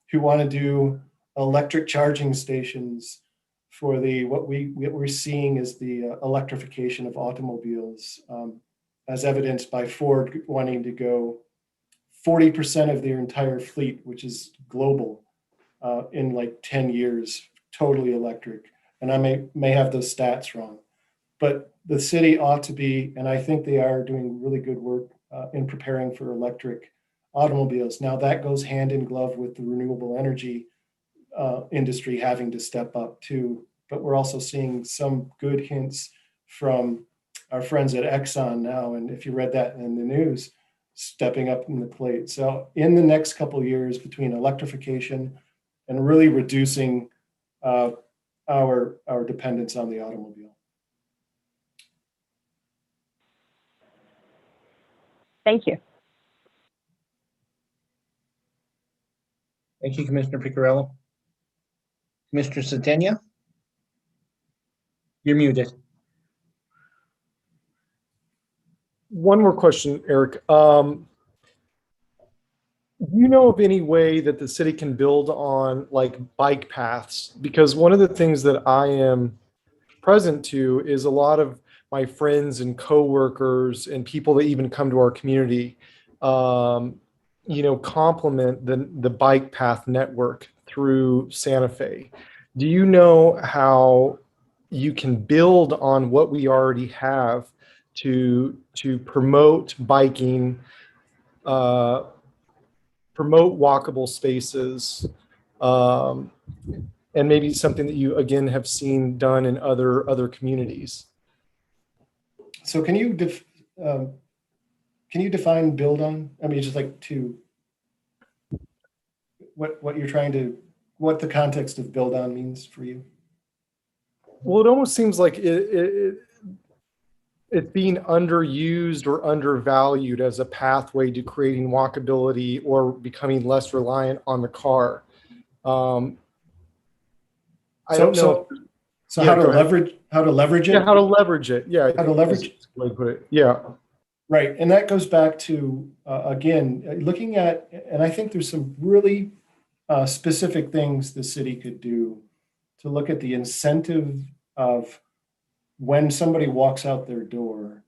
who want to do electric charging stations for what we're seeing is the electrification of automobiles, as evidenced by Ford wanting to go 40% of their entire fleet, which is global, in like 10 years, totally electric. And I may have those stats wrong, but the city ought to be, and I think they are doing really good work in preparing for electric automobiles. Now that goes hand in glove with the renewable energy industry having to step up too. But we're also seeing some good hints from our friends at Exxon now. And if you read that in the news, stepping up in the plate. So in the next couple of years, between electrification and really reducing our dependence on the automobile.
Thank you.
Thank you, Commissioner Picarello. Commissioner Satenia? You're muted.
One more question, Eric. Do you know of any way that the city can build on like bike paths? Because one of the things that I am present to is a lot of my friends and coworkers and people that even come to our community, complement the bike path network through Santa Fe. Do you know how you can build on what we already have to promote biking, promote walkable spaces, and maybe something that you again have seen done in other communities?
So can you define build on? I mean, just like what you're trying to, what the context of build on means for you?
Well, it almost seems like it's being underused or undervalued as a pathway to creating walkability or becoming less reliant on the car. I don't know.
So how to leverage it?
Yeah, how to leverage it. Yeah,
how to leverage it.
Way to put it. Yeah.
Right, and that goes back to again looking at, and I think there's some really specific things the city could do to look at the incentive of when somebody walks out their door.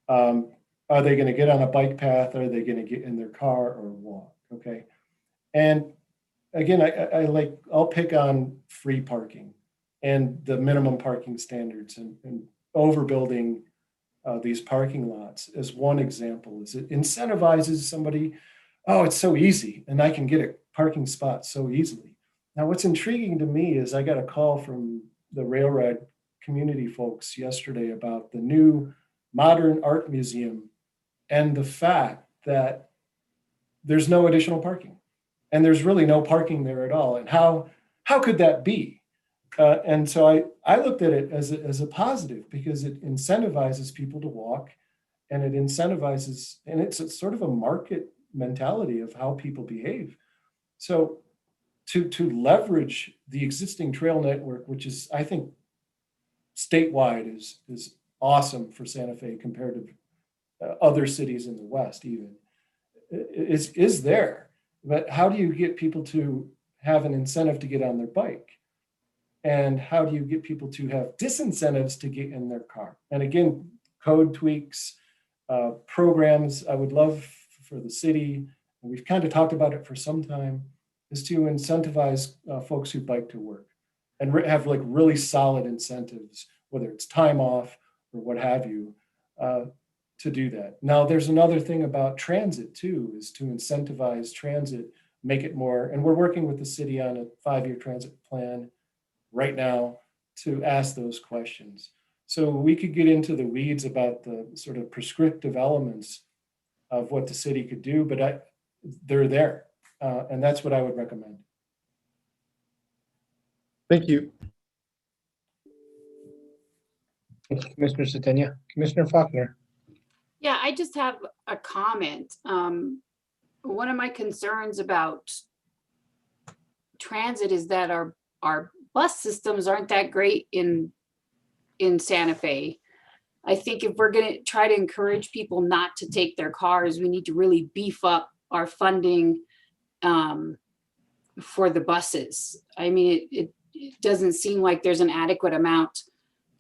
Are they going to get on a bike path? Are they going to get in their car or walk? Okay, and again, I'll pick on free parking and the minimum parking standards and overbuilding these parking lots as one example. Is it incentivizes somebody, oh, it's so easy and I can get a parking spot so easily. Now, what's intriguing to me is I got a call from the Railroad community folks yesterday about the new modern art museum and the fact that there's no additional parking and there's really no parking there at all. And how could that be? And so I looked at it as a positive because it incentivizes people to walk, and it incentivizes, and it's sort of a market mentality of how people behave. So to leverage the existing trail network, which is, I think, statewide is awesome for Santa Fe compared to other cities in the West even, is there. But how do you get people to have an incentive to get on their bike? And how do you get people to have disincentives to get in their car? And again, code tweaks, programs I would love for the city, and we've kind of talked about it for some time, is to incentivize folks who bike to work and have like really solid incentives, whether it's time off or what have you, to do that. Now, there's another thing about transit too, is to incentivize transit, make it more, and we're working with the city on a 5-year transit plan right now to ask those questions. So we could get into the weeds about the sort of prescriptive elements of what the city could do, but they're there. And that's what I would recommend.
Thank you.
Thank you, Commissioner Satenia. Commissioner Faulkner.
Yeah, I just have a comment. One of my concerns about transit is that our bus systems aren't that great in Santa Fe. I think if we're going to try to encourage people not to take their cars, we need to really beef up our funding for the buses. I mean, it doesn't seem like there's an adequate amount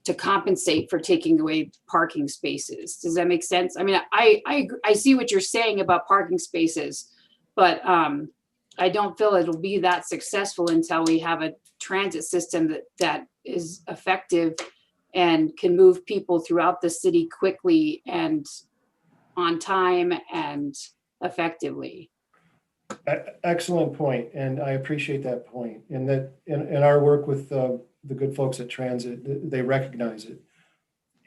to compensate for taking away parking spaces. Does that make sense? I mean, I see what you're saying about parking spaces, but I don't feel it'll be that successful until we have a transit system that is effective and can move people throughout the city quickly and on time and effectively.
Excellent point, and I appreciate that point. And that in our work with the good folks at Transit, they recognize it.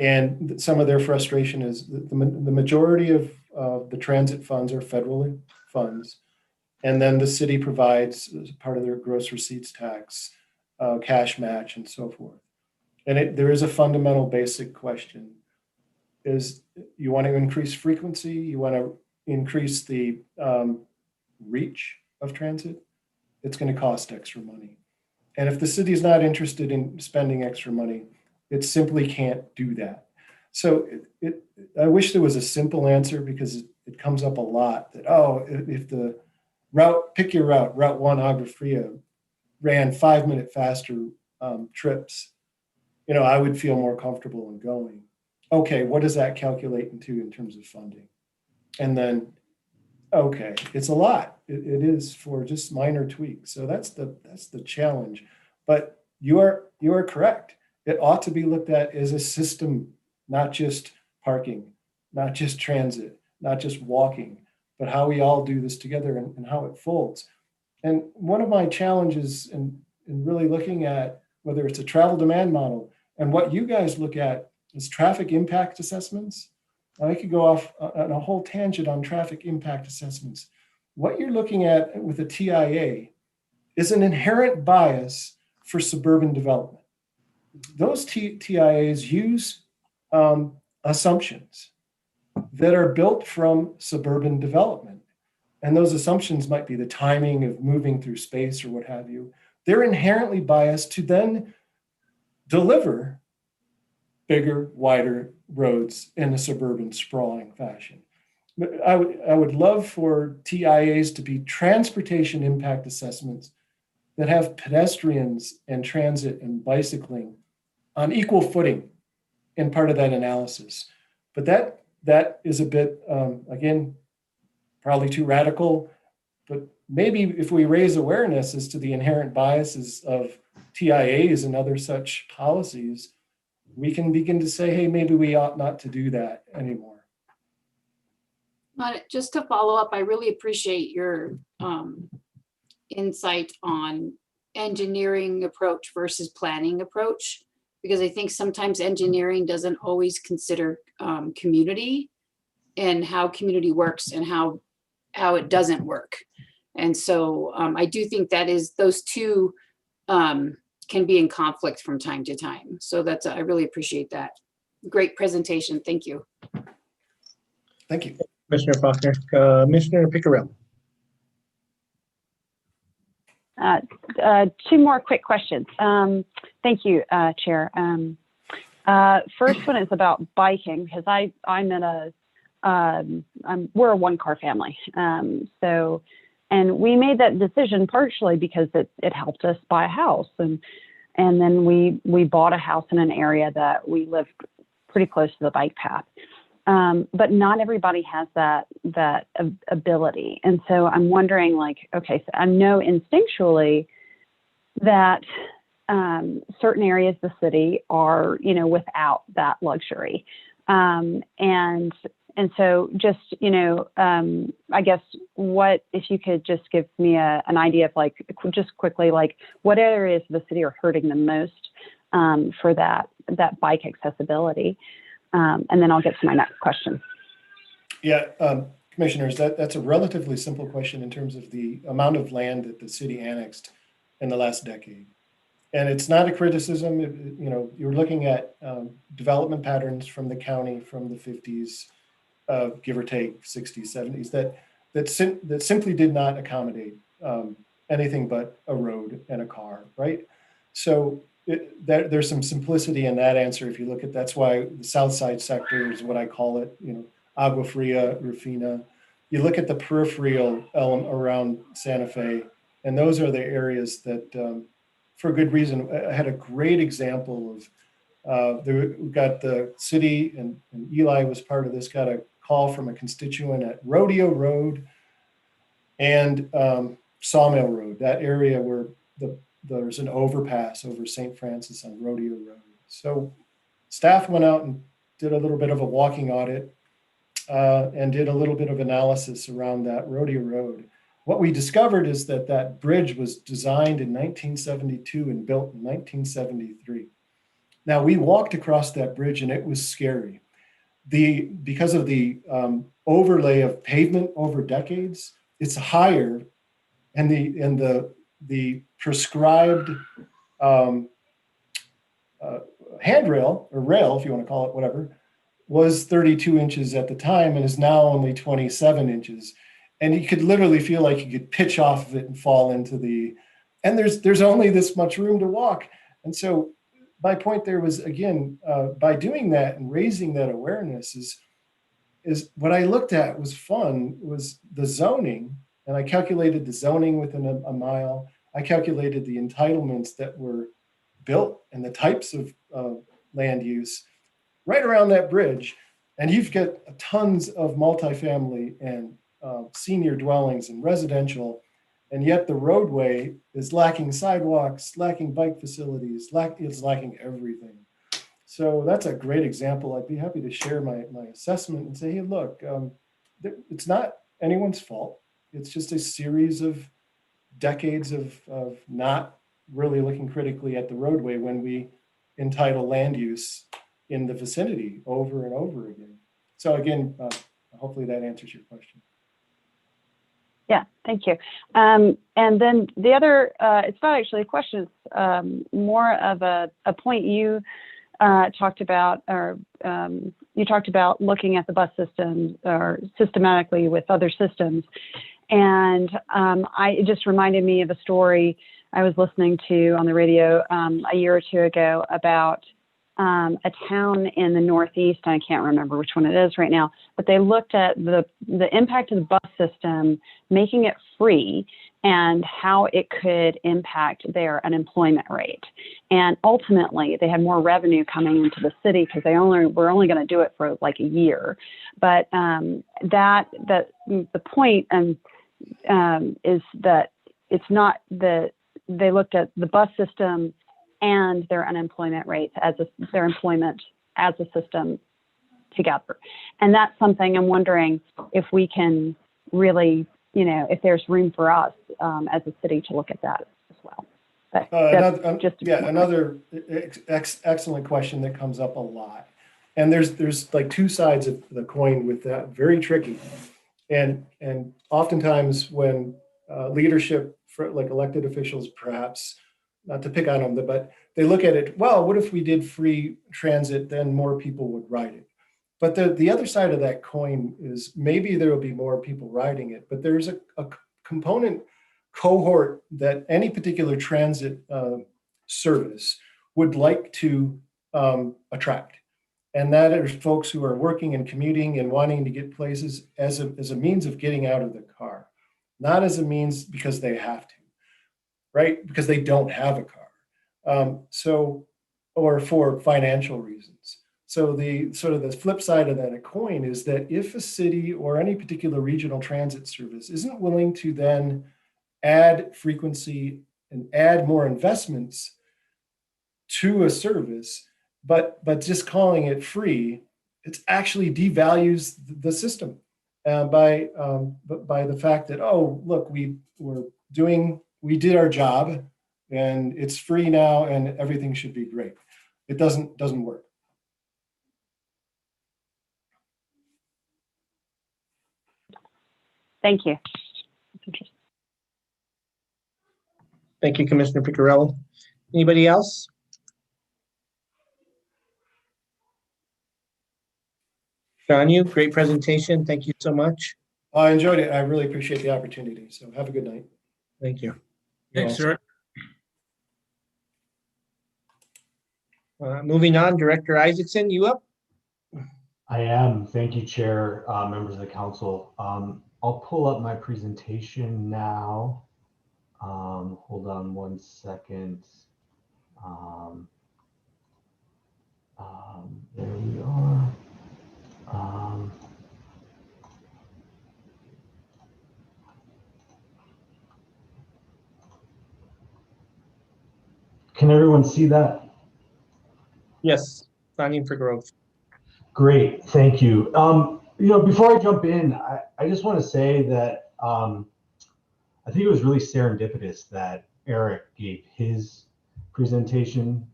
And some of their frustration is that the majority of the transit funds are federal funds. And then the city provides, as part of their gross receipts tax, cash match and so forth. And there is a fundamental basic question. Is you want to increase frequency? You want to increase the reach of transit? It's going to cost extra money. And if the city is not interested in spending extra money, it simply can't do that. So I wish there was a simple answer, because it comes up a lot that, oh, if the route, pick your route, Route 1 Agua Fria ran 5-minute faster trips, I would feel more comfortable in going. Okay, what does that calculate into in terms of funding? And then, okay, it's a lot. It is for just minor tweaks. So that's the challenge. But you are correct. It ought to be looked at as a system, not just parking, not just transit, not just walking, but how we all do this together and how it folds. And one of my challenges in really looking at whether it's a travel demand model and what you guys look at is traffic impact assessments. I could go off on a whole tangent on traffic impact assessments. What you're looking at with a TIA is an inherent bias for suburban development. Those TIAs use assumptions that are built from suburban development. And those assumptions might be the timing of moving through space or what have you. They're inherently biased to then deliver bigger, wider roads in a suburban sprawling fashion. I would love for TIAs to be transportation impact assessments that have pedestrians and transit and bicycling on equal footing in part of that analysis. But that is a bit, again, probably too radical, but maybe if we raise awareness as to the inherent biases of TIAs and other such policies, we can begin to say, hey, maybe we ought not to do that anymore.
Just to follow up, I really appreciate your insight on engineering approach versus planning approach, because I think sometimes engineering doesn't always consider community and how community works and how it doesn't work. And so I do think that is those two can be in conflict from time to time. So I really appreciate that. Great presentation. Thank you.
Thank you.
Commissioner Faulkner. Commissioner Pickerel.
Two more quick questions. Thank you, Chair. First one is about biking, because we're a one-car family. And we made that decision partially because it helped us buy a house. And then we bought a house in an area that we lived pretty close to the bike path. But not everybody has that ability. And so I'm wondering, okay, so I know instinctually that certain areas of the city are, without that luxury. And so just, I guess if you could just give me an idea of just quickly, what areas of the city are hurting the most for that bike accessibility? And then I'll get to my next question.
Yeah, commissioners, that's a relatively simple question in terms of the amount of land that the city annexed in the last decade. And it's not a criticism. You're looking at development patterns from the county from the 50s, give or take 60s, 70s, that simply did not accommodate anything but a road and a car, right? So there's some simplicity in that answer. If you look at, that's why the South Side sector is what I call it, Agua Fria, Rufina. You look at the peripheral element around Santa Fe, and those are the areas that, for good reason, I had a great example of, we've got the city, and Eli was part of this, got a call from a constituent at Rodeo Road and Sawmill Road, that area where there's an overpass over St. Francis on Rodeo Road. So staff went out and did a little bit of a walking audit and did a little bit of analysis around that Rodeo Road. What we discovered is that bridge was designed in 1972 and built in 1973. Now, we walked across that bridge and it was scary. Because of the overlay of pavement over decades, it's higher, and the prescribed handrail or rail, if you want to call it whatever, was 32 inches at the time and is now only 27 inches. And you could literally feel like you could pitch off of it and fall into and there's only this much room to walk. And so my point there was, again, by doing that and raising that awareness is what I looked at was the zoning. And I calculated the zoning within a mile. I calculated the entitlements that were built and the types of land use right around that bridge. And you've got tons of multifamily and senior dwellings and residential. And yet the roadway is lacking sidewalks, lacking bike facilities, it's lacking everything. So that's a great example. I'd be happy to share my assessment and say, hey, look, it's not anyone's fault. It's just a series of decades of not really looking critically at the roadway when we entitle land use in the vicinity over and over again. So again, hopefully that answers your question.
Yeah, thank you. And then the other, it's not actually a question, it's more of a point you talked about, or you talked about looking at the bus system or systematically with other systems. And it just reminded me of a story I was listening to on the radio a year or two ago about a town in the Northeast. I can't remember which one it is right now, but they looked at the impact of the bus system, making it free, and how it could impact their unemployment rate. And ultimately, they had more revenue coming into the city because they were only going to do it for like a year. But the point is that it's not that they looked at the bus system and their unemployment rates their employment as a system together. And that's something I'm wondering if we can really, if there's room for us as a city to look at that as well. But
another excellent question that comes up a lot. And there's like two sides of the coin with that, very tricky. And oftentimes when leadership, for like elected officials, perhaps, not to pick on them, but they look at it, well, what if we did free transit, then more people would ride it. But the other side of that coin is maybe there will be more people riding it, but there's a component cohort that any particular transit service would like to attract. And that is folks who are working and commuting and wanting to get places as a means of getting out of the car, not as a means because they have to, right? Because they don't have a car. Or for financial reasons. So the flip side of that coin is that if a city or any particular regional transit service isn't willing to then add frequency and add more investments to a service, but just calling it free, it actually devalues the system by the fact that, oh, look, we did our job and it's free now and everything should be great. It doesn't work.
Thank you.
Thank you, Commissioner Picciarello. Anybody else? John, great presentation. Thank you so much.
I enjoyed it. I really appreciate the opportunity. So have a good night.
Thank you.
Thanks, sir.
Moving on, Director Isaacson, you up?
I am. Thank you, Chair, members of the council. I'll pull up my presentation now. Hold on one second. There we are. Can everyone see that?
Yes, planning for growth.
Great, thank you. Before I jump in, I just want to say that I think it was really serendipitous that Eric gave his presentation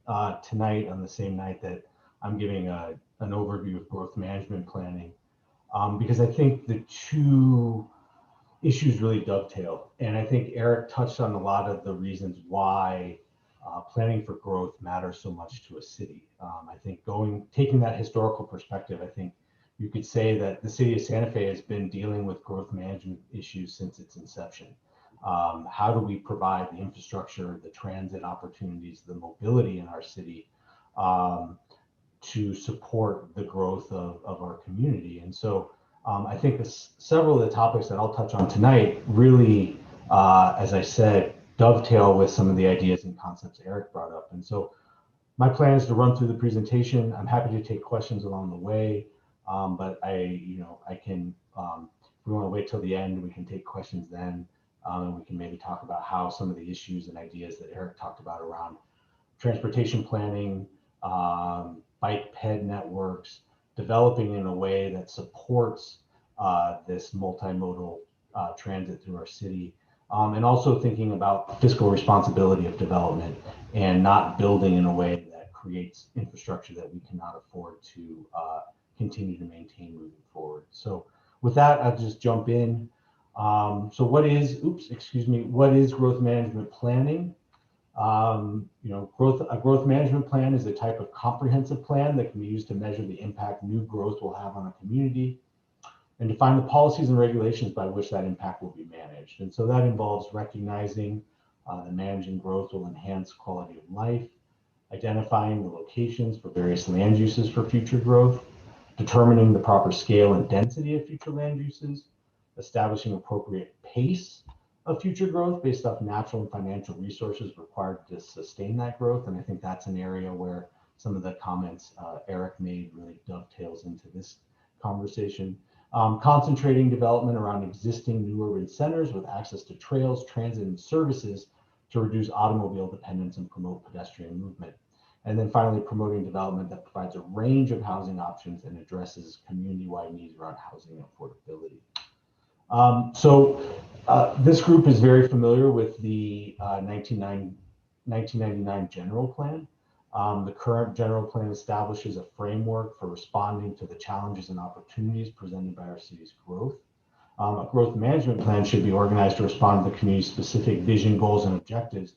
tonight on the same night that I'm giving an overview of growth management planning, because I think the two issues really dovetail. And I think Eric touched on a lot of the reasons why planning for growth matters so much to a city. I think taking that historical perspective, I think you could say that the city of Santa Fe has been dealing with growth management issues since its inception. How do we provide the infrastructure, the transit opportunities, the mobility in our city to support the growth of our community? And so I think several of the topics that I'll touch on tonight really, as I said, dovetail with some of the ideas and concepts Eric brought up. And so my plan is to run through the presentation. I'm happy to take questions along the way, but I can, if we want to wait till the end, we can take questions then. And we can maybe talk about how some of the issues and ideas that Eric talked about around transportation planning, bike ped networks, developing in a way that supports this multimodal transit through our city. And also thinking about fiscal responsibility of development and not building in a way that creates infrastructure that we cannot afford to continue to maintain moving forward. So with that, I'll just jump in. So what is growth management planning? A growth management plan is a type of comprehensive plan that can be used to measure the impact new growth will have on a community and define the policies and regulations by which that impact will be managed. And so that involves recognizing that managing growth will enhance quality of life, identifying the locations for various land uses for future growth, determining the proper scale and density of future land uses, establishing appropriate pace of future growth based off natural and financial resources required to sustain that growth. And I think that's an area where some of the comments Eric made really dovetails into this conversation. Concentrating development around existing new urban centers with access to trails, transit, and services to reduce automobile dependence and promote pedestrian movement. And then finally, promoting development that provides a range of housing options and addresses community-wide needs around housing and affordability. This group is very familiar with the 1999 general plan. The current general plan establishes a framework for responding to the challenges and opportunities presented by our city's growth. A growth management plan should be organized to respond to the community's specific vision, goals, and objectives,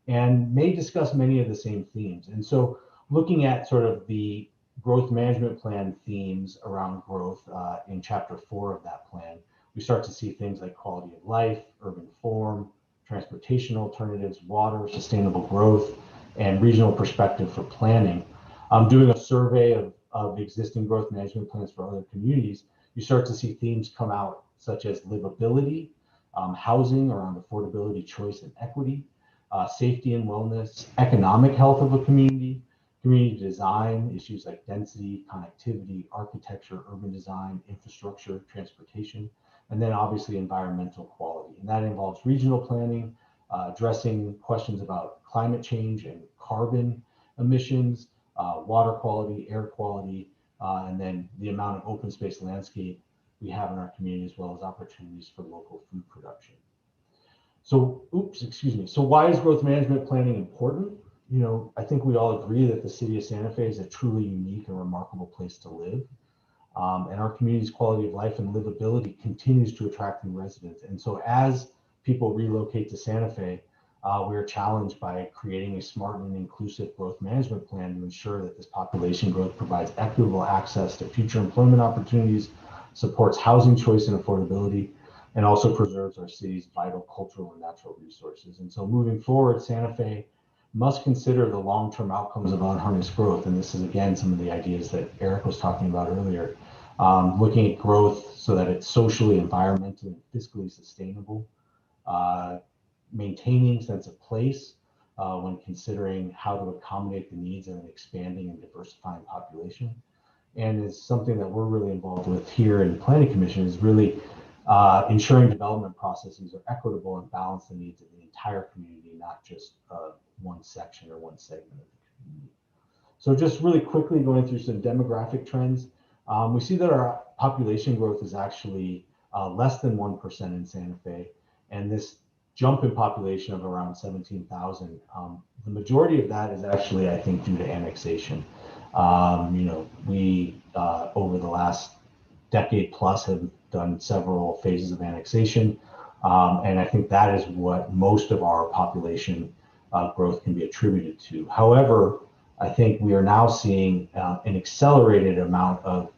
and may discuss many of the same themes. And so looking at sort of the growth management plan themes around growth in chapter 4 of that plan, we start to see things like quality of life, urban form, transportation alternatives, water, sustainable growth, and regional perspective for planning. Doing a survey of existing growth management plans for other communities, you start to see themes come out such as livability, housing around affordability, choice, and equity, safety and wellness, economic health of a community, community design, issues like density, connectivity, architecture, urban design, infrastructure, transportation, and then obviously environmental quality. And that involves regional planning, addressing questions about climate change and carbon emissions, water quality, air quality, and then the amount of open space landscape we have in our community, as well as opportunities for local food production. So, So why is growth management planning important? I think we all agree that the city of Santa Fe is a truly unique and remarkable place to live. And our community's quality of life and livability continues to attract new residents. And so as people relocate to Santa Fe, we are challenged by creating a smart and inclusive growth management plan to ensure that this population growth provides equitable access to future employment opportunities, supports housing choice and affordability, and also preserves our city's vital cultural and natural resources. And so moving forward, Santa Fe must consider the long-term outcomes of unharnessed growth. And this is, again, some of the ideas that Eric was talking about earlier, looking at growth so that it's socially, environmentally, and fiscally sustainable, maintaining sense of place when considering how to accommodate the needs of an expanding and diversifying population. And it's something that we're really involved with here in the Planning Commission is really ensuring development processes are equitable and balance the needs of the entire community, not just one section or one segment of the community. So just really quickly going through some demographic trends, we see that our population growth is actually less than 1% in Santa Fe. And this jump in population of around 17,000. The majority of that is actually, I think, due to annexation. We over the last decade plus have done several phases of annexation. And I think that is what most of our population growth can be attributed to. However, I think we are now seeing an accelerated amount of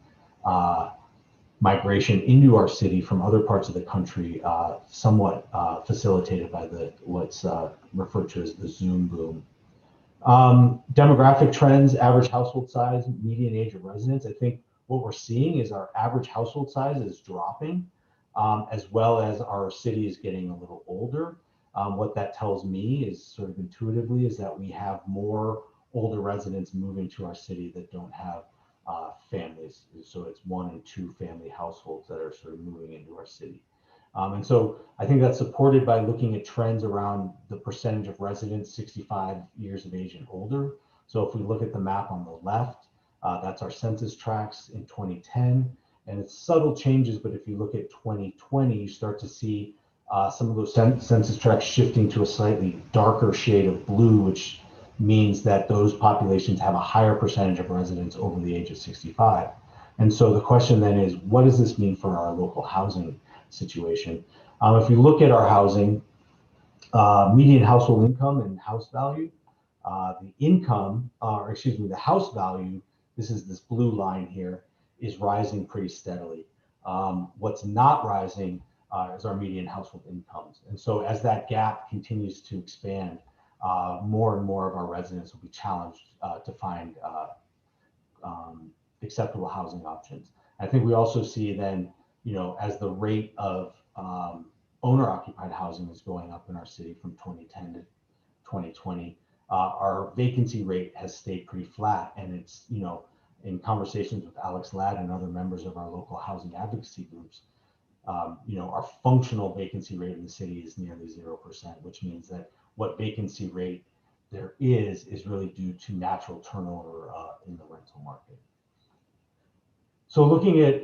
migration into our city from other parts of the country, somewhat facilitated by what's referred to as the Zoom boom. Demographic trends, average household size, median age of residence. I think what we're seeing is our average household size is dropping, as well as our city is getting a little older. What that tells me is sort of intuitively is that we have more older residents moving to our city that don't have families. So it's 1 and 2 family households that are sort of moving into our city. And so I think that's supported by looking at trends around the percentage of residents 65 years of age and older. So if we look at the map on the left, that's our census tracts in 2010, and it's subtle changes, but if you look at 2020, you start to see some of those census tracts shifting to a slightly darker shade of blue, which means that those populations have a higher percentage of residents over the age of 65. And so the question then is, what does this mean for our local housing situation? If you look at our housing, median household income and house value, the house value, this is this blue line here, is rising pretty steadily. What's not rising is our median household incomes. And so as that gap continues to expand, more and more of our residents will be challenged to find acceptable housing options. I think we also see then, as the rate of owner-occupied housing is going up in our city from 2010 to 2020, our vacancy rate has stayed pretty flat. And it's, in conversations with Alex Ladd and other members of our local housing advocacy groups, our functional vacancy rate in the city is nearly 0%, which means that what vacancy rate there is really due to natural turnover in the rental market. So looking at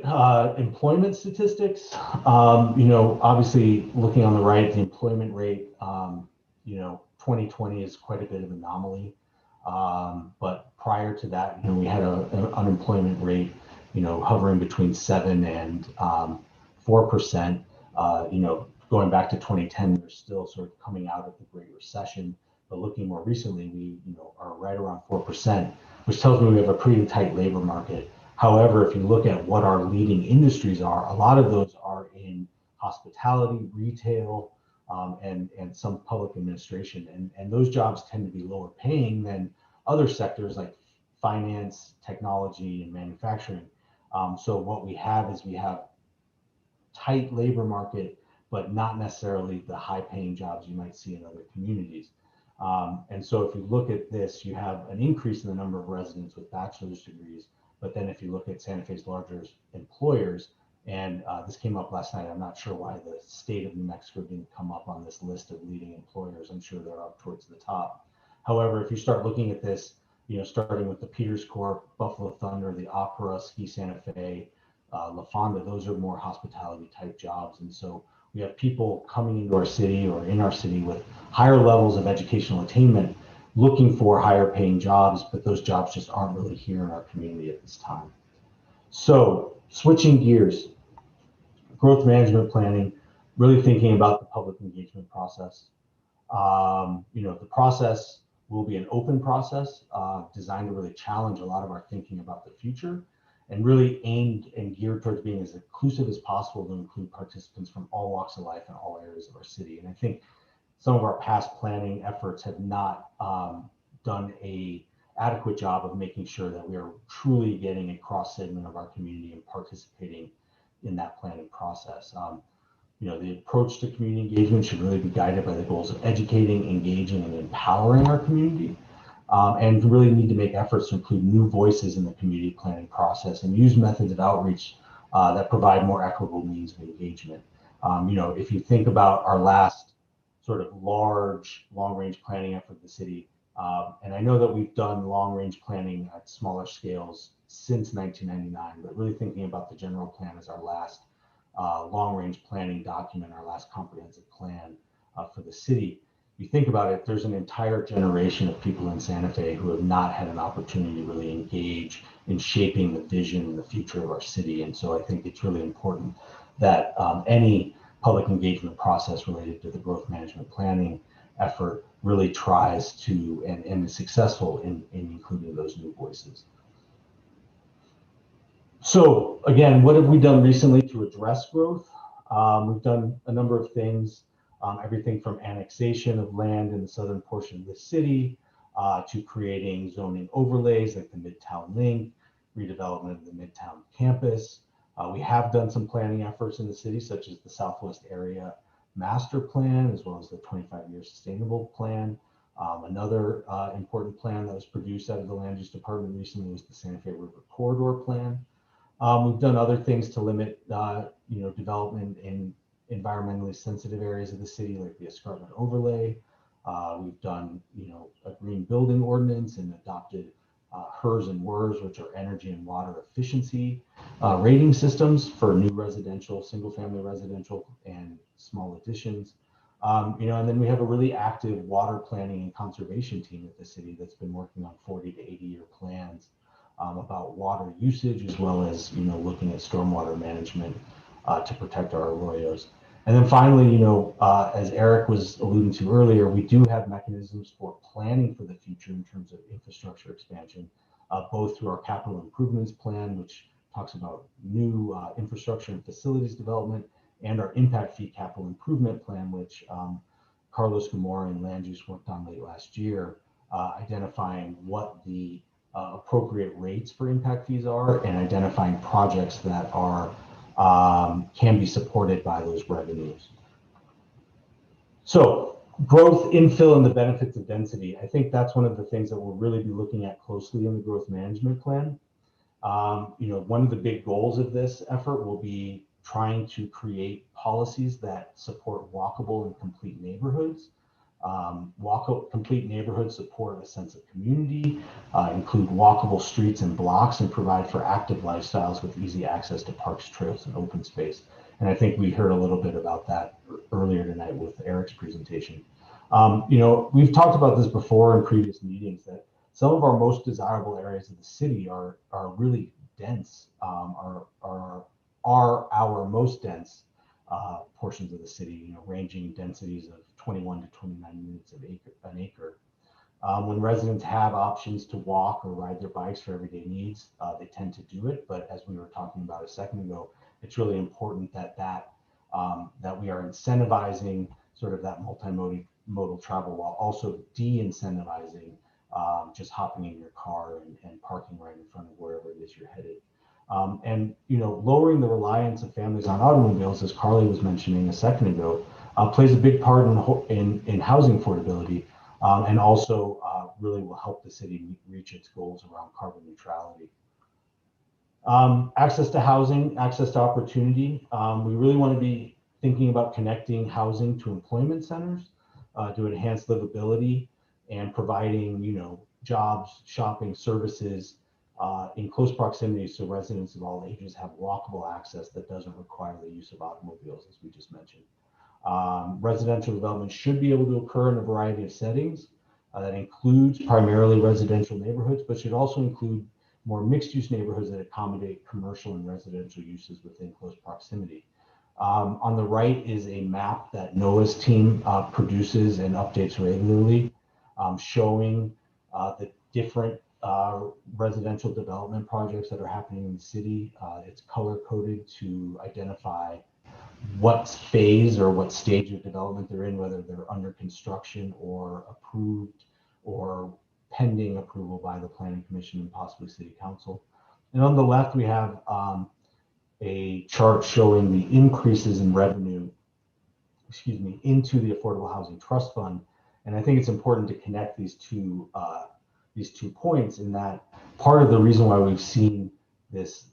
employment statistics, obviously looking on the right, the employment rate, 2020 is quite a bit of an anomaly. But prior to that, we had an unemployment rate, hovering between 7 and 4%. Going back to 2010, we're still sort of coming out of the Great Recession. But looking more recently, we are right around 4%, which tells me we have a pretty tight labor market. However, if you look at what our leading industries are, a lot of those are in hospitality, retail, and some public administration. And those jobs tend to be lower paying than other sectors like finance, technology, and manufacturing. So what we have is we have tight labor market, but not necessarily the high paying jobs you might see in other communities. And so if you look at this, you have an increase in the number of residents with bachelor's degrees. But then if you look at Santa Fe's larger employers, and this came up last night, I'm not sure why the state of New Mexico didn't come up on this list of leading employers. I'm sure they're up towards the top. However, if you start looking at this, starting with the Peters Corp, Buffalo Thunder, the Opera, Ski Santa Fe, La Fonda, those are more hospitality type jobs. And so we have people coming into our city or in our city with higher levels of educational attainment, looking for higher paying jobs, but those jobs just aren't really here in our community at this time. So switching gears, growth management planning, really thinking about the public engagement process. The process will be an open process designed to really challenge a lot of our thinking about the future, and really aimed and geared towards being as inclusive as possible to include participants from all walks of life and all areas of our city. And I think some of our past planning efforts have not done an adequate job of making sure that we are truly getting a cross segment of our community and participating in that planning process. The approach to community engagement should really be guided by the goals of educating, engaging, and empowering our community. And really need to make efforts to include new voices in the community planning process and use methods of outreach that provide more equitable means of engagement. If you think about our last sort of large long-range planning effort in the city, and I know that we've done long-range planning at smaller scales since 1999, but really thinking about the general plan as our last long-range planning document, our last comprehensive plan. for the city. If you think about it, there's an entire generation of people in Santa Fe who have not had an opportunity to really engage in shaping the vision and the future of our city. And so I think it's really important that any public engagement process related to the growth management planning effort really tries to and is successful in including those new voices. So again, what have we done recently to address growth? We've done a number of things, everything from annexation of land in the southern portion of the city to creating zoning overlays like the Midtown Link, redevelopment of the Midtown campus. We have done some planning efforts in the city, such as the Southwest Area Master Plan, as well as the 25-year Sustainable Plan. Another important plan that was produced out of the Land Use Department recently was the Santa Fe River Corridor Plan. We've done other things to limit, development in environmentally sensitive areas of the city, like the escarpment overlay. We've done, a green building ordinance and adopted HERS and WERS, which are energy and water efficiency rating systems for new residential, single-family residential, and small additions. And then we have a really active water planning and conservation team at the city that's been working on 40 to 80-year plans about water usage, as well as looking at stormwater management to protect our arroyos. And then finally, as Eric was alluding to earlier, we do have mechanisms for planning for the future in terms of infrastructure expansion, both through our capital improvements plan, which talks about new infrastructure and facilities development, and our impact fee capital improvement plan, which Carlos Gamora and Land Use worked on late last year, identifying what the appropriate rates for impact fees are and identifying projects that are can be supported by those revenues. So growth, infill, and the benefits of density. I think that's one of the things that we'll really be looking at closely in the growth management plan. One of the big goals of this effort will be trying to create policies that support walkable and complete neighborhoods. Complete neighborhoods support a sense of community, include walkable streets and blocks, and provide for active lifestyles with easy access to parks, trails, and open space. And I think we heard a little bit about that earlier tonight with Eric's presentation. We've talked about this before in previous meetings, that some of our most desirable areas of the city are really dense, are our most dense portions of the city, ranging densities of 21 to 29 units an acre. When residents have options to walk or ride their bikes for everyday needs, they tend to do it. But as we were talking about a second ago, it's really important that we are incentivizing sort of that multimodal travel while also de-incentivizing just hopping in your car and parking right in front of wherever it is you're headed. And lowering the reliance of families on automobiles, as Carly was mentioning a second ago, plays a big part in housing affordability, and also really will help the city reach its goals around carbon neutrality. Access to housing, access to opportunity. We really want to be thinking about connecting housing to employment centers to enhance livability and providing, jobs, shopping, services in close proximity, so residents of all ages have walkable access that doesn't require the use of automobiles, as we just mentioned. Residential development should be able to occur in a variety of settings. That includes primarily residential neighborhoods, but should also include more mixed-use neighborhoods that accommodate commercial and residential uses within close proximity. On the right is a map that NOAA's team produces and updates regularly, showing the different residential development projects that are happening in the city. It's color-coded to identify what phase or what stage of development they're in, whether they're under construction or approved or pending approval by the Planning Commission and possibly City Council. And on the left, we have a chart showing the increases in revenue, into the Affordable Housing Trust Fund. And I think it's important to connect these two points, in that part of the reason why we've seen this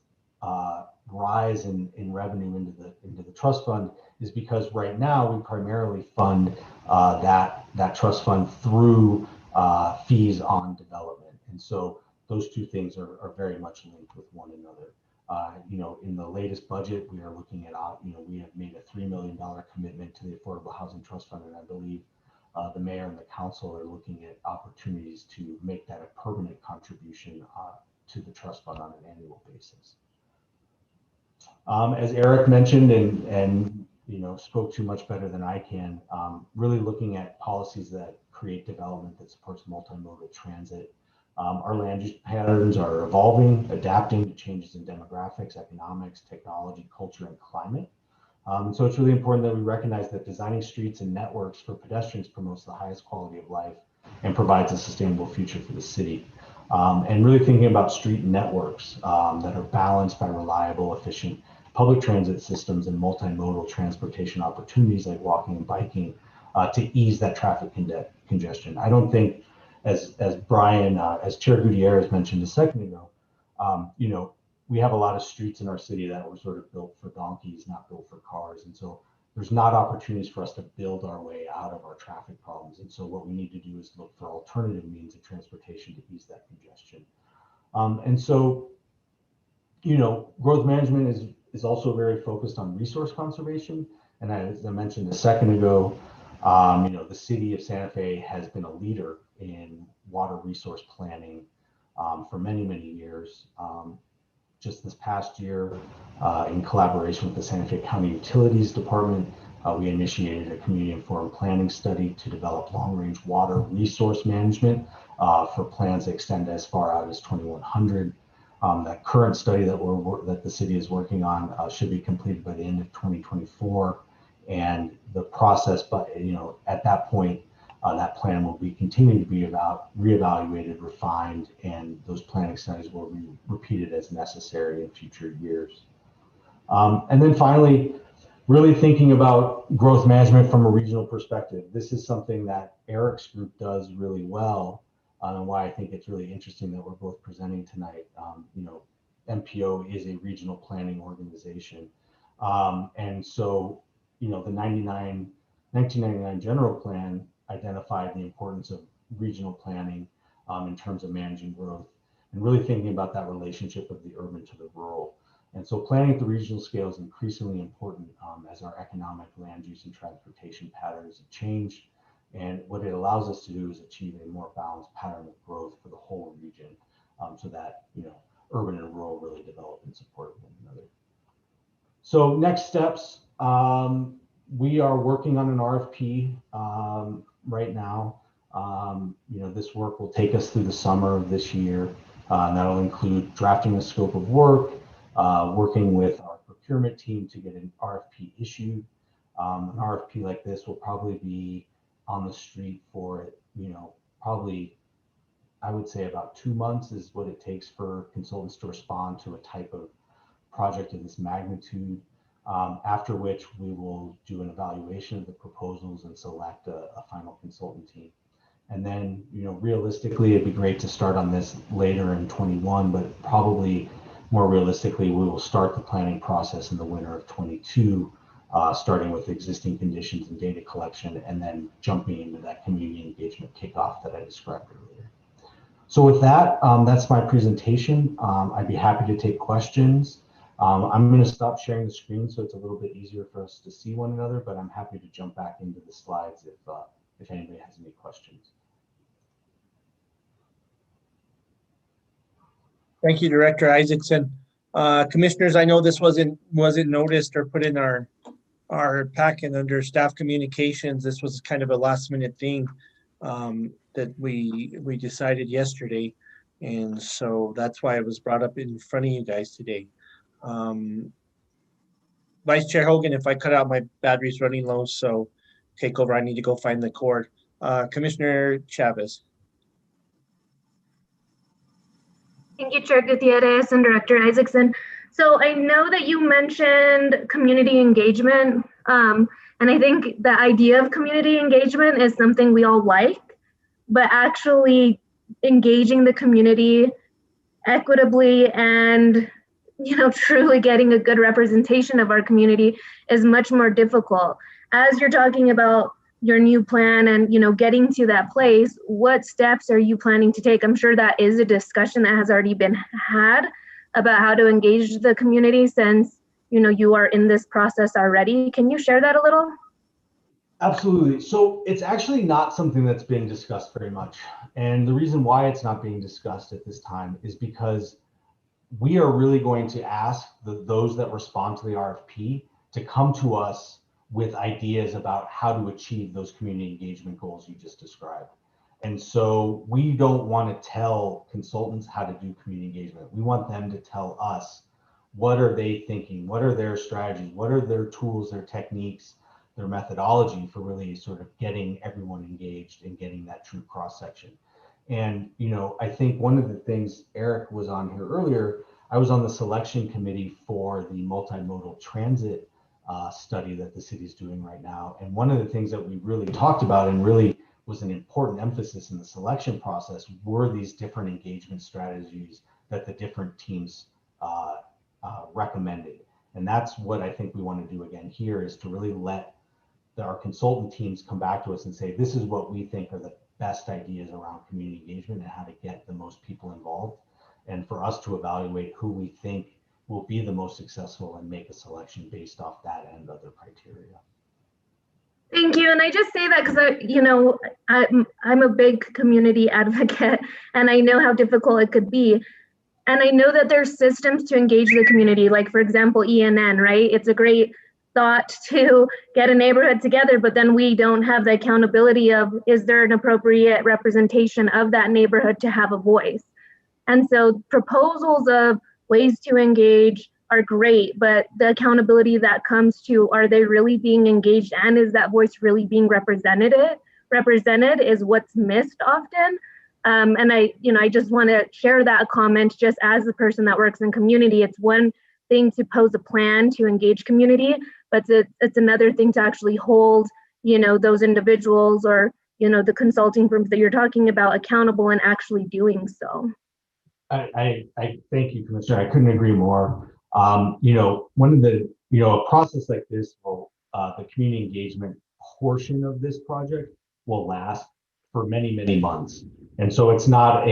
rise in revenue into the trust fund is because right now we primarily fund that trust fund through fees on development, and so those two things are very much linked with one another. In the latest budget, we are looking at, we have made a $3 million commitment to the Affordable Housing Trust Fund, and I believe the mayor and the council are looking at opportunities to make that a permanent contribution to the trust fund on an annual basis. As Eric mentioned and spoke to much better than I can, really looking at policies that create development that supports multimodal transit. Our land use patterns are evolving, adapting to changes in demographics, economics, technology, culture, and climate. So it's really important that we recognize that designing streets and networks for pedestrians promotes the highest quality of life and provides a sustainable future for the city. And really thinking about street networks that are balanced by reliable, efficient public transit systems and multimodal transportation opportunities like walking and biking to ease that traffic congestion. I don't think, as Brian, as Chair Gutierrez mentioned a second ago, we have a lot of streets in our city that were sort of built for donkeys, not built for cars. And so there's not opportunities for us to build our way out of our traffic problems. And so what we need to do is look for alternative means of transportation to ease that congestion. And so, growth management is also very focused on resource conservation. And as I mentioned a second ago, the city of Santa Fe has been a leader in water resource planning for many, many years. Just this past year, in collaboration with the Santa Fe County Utilities Department, we initiated a community-informed planning study to develop long-range water resource management for plans that extend as far out as 2100. That current study that the city is working on should be completed by the end of 2024, and the process, at that point, that plan will be continuing to be reevaluated, refined, and those planning studies will be repeated as necessary in future years. And then finally, really thinking about growth management from a regional perspective. This is something that Eric's group does really well, and why I think it's really interesting that we're both presenting tonight. MPO is a regional planning organization. And so, the 1999 general plan identified the importance of regional planning in terms of managing growth and really thinking about that relationship of the urban to the rural. And so planning at the regional scale is increasingly important as our economic, land use, and transportation patterns have changed. And what it allows us to do is achieve a more balanced pattern of growth for the whole region so that, urban and rural really develop and support one another. So next steps, we are working on an RFP right now. This work will take us through the summer of this year. That'll include drafting a scope of work, working with our procurement team to get an RFP issued. An RFP like this will probably be on the street for, probably, I would say about 2 months is what it takes for consultants to respond to a type of project of this magnitude. After which we will do an evaluation of the proposals and select a final consultant team. And then, realistically, it'd be great to start on this later in 21, but probably more realistically, we will start the planning process in the winter of 22, starting with existing conditions and data collection, and then jumping into that community engagement kickoff that I described earlier. So with that, that's my presentation. I'd be happy to take questions. I'm going to stop sharing the screen so it's a little bit easier for us to see one another, but I'm happy to jump back into the slides if anybody has any questions.
Thank you, Director Isaacson. Commissioners, I know this wasn't noticed or put in our packet under staff communications. This was kind of a last minute thing that we decided yesterday. And so that's why it was brought up in front of you guys today. Vice Chair Hogan, if I cut out, my battery's running low, so take over. I need to go find the cord. Commissioner Chavez.
Thank you, Chair Gutierrez and Director Isaacson. So I know that you mentioned community engagement, and I think the idea of community engagement is something we all like, but actually engaging the community equitably and truly getting a good representation of our community is much more difficult. As you're talking about your new plan and getting to that place, what steps are you planning to take? I'm sure that is a discussion that has already been had, about how to engage the community since, you are in this process already. Can you share that a little?
Absolutely. So it's actually not something that's being discussed very much. And the reason why it's not being discussed at this time is because we are really going to ask those that respond to the RFP to come to us with ideas about how to achieve those community engagement goals you just described. And so we don't want to tell consultants how to do community engagement. We want them to tell us, what are they thinking? What are their strategies? What are their tools, their techniques, their methodology for really sort of getting everyone engaged and getting that true cross section. And, I think one of the things Eric was on here earlier, I was on the selection committee for the multimodal transit study that the city's doing right now. And one of the things that we really talked about and really was an important emphasis in the selection process were these different engagement strategies that the different teams recommended. And that's what I think we want to do again here, is to really let our consultant teams come back to us and say, this is what we think are the best ideas around community engagement and how to get the most people involved. And for us to evaluate who we think will be the most successful and make a selection based off that and other criteria.
Thank you. And I just say that because, I'm a big community advocate and I know how difficult it could be. And I know that there's systems to engage the community, like, for example, ENN, right? It's a great thought to get a neighborhood together, but then we don't have the accountability of, is there an appropriate representation of that neighborhood to have a voice? And so proposals of ways to engage are great, but the accountability that comes to, are they really being engaged, and is that voice really being represented is what's missed often. And I just want to share that comment just as the person that works in community. It's one thing to pose a plan to engage community, but it's another thing to actually hold, those individuals or, the consulting firms that you're talking about accountable and actually doing so.
I thank you, Commissioner. I couldn't agree more. One of the, a process like this will, the community engagement portion of this project will last for many, many months. And so it's not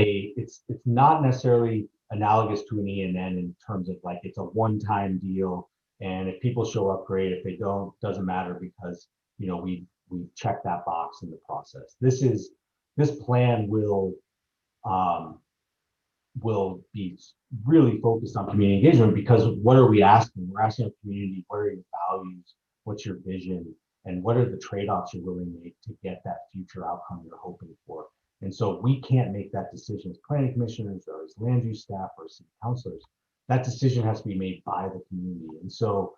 necessarily analogous to an ENN in terms of like, it's a one-time deal. And if people show up, great. If they don't, doesn't matter, because, we checked that box in the process. This plan will be really focused on community engagement, because what are we asking? We're asking our community, what are your values? What's your vision? And what are the trade-offs you're willing to make to get that future outcome you're hoping for? And so we can't make that decision as planning commissioners or as land use staff or city councilors. That decision has to be made by the community. And so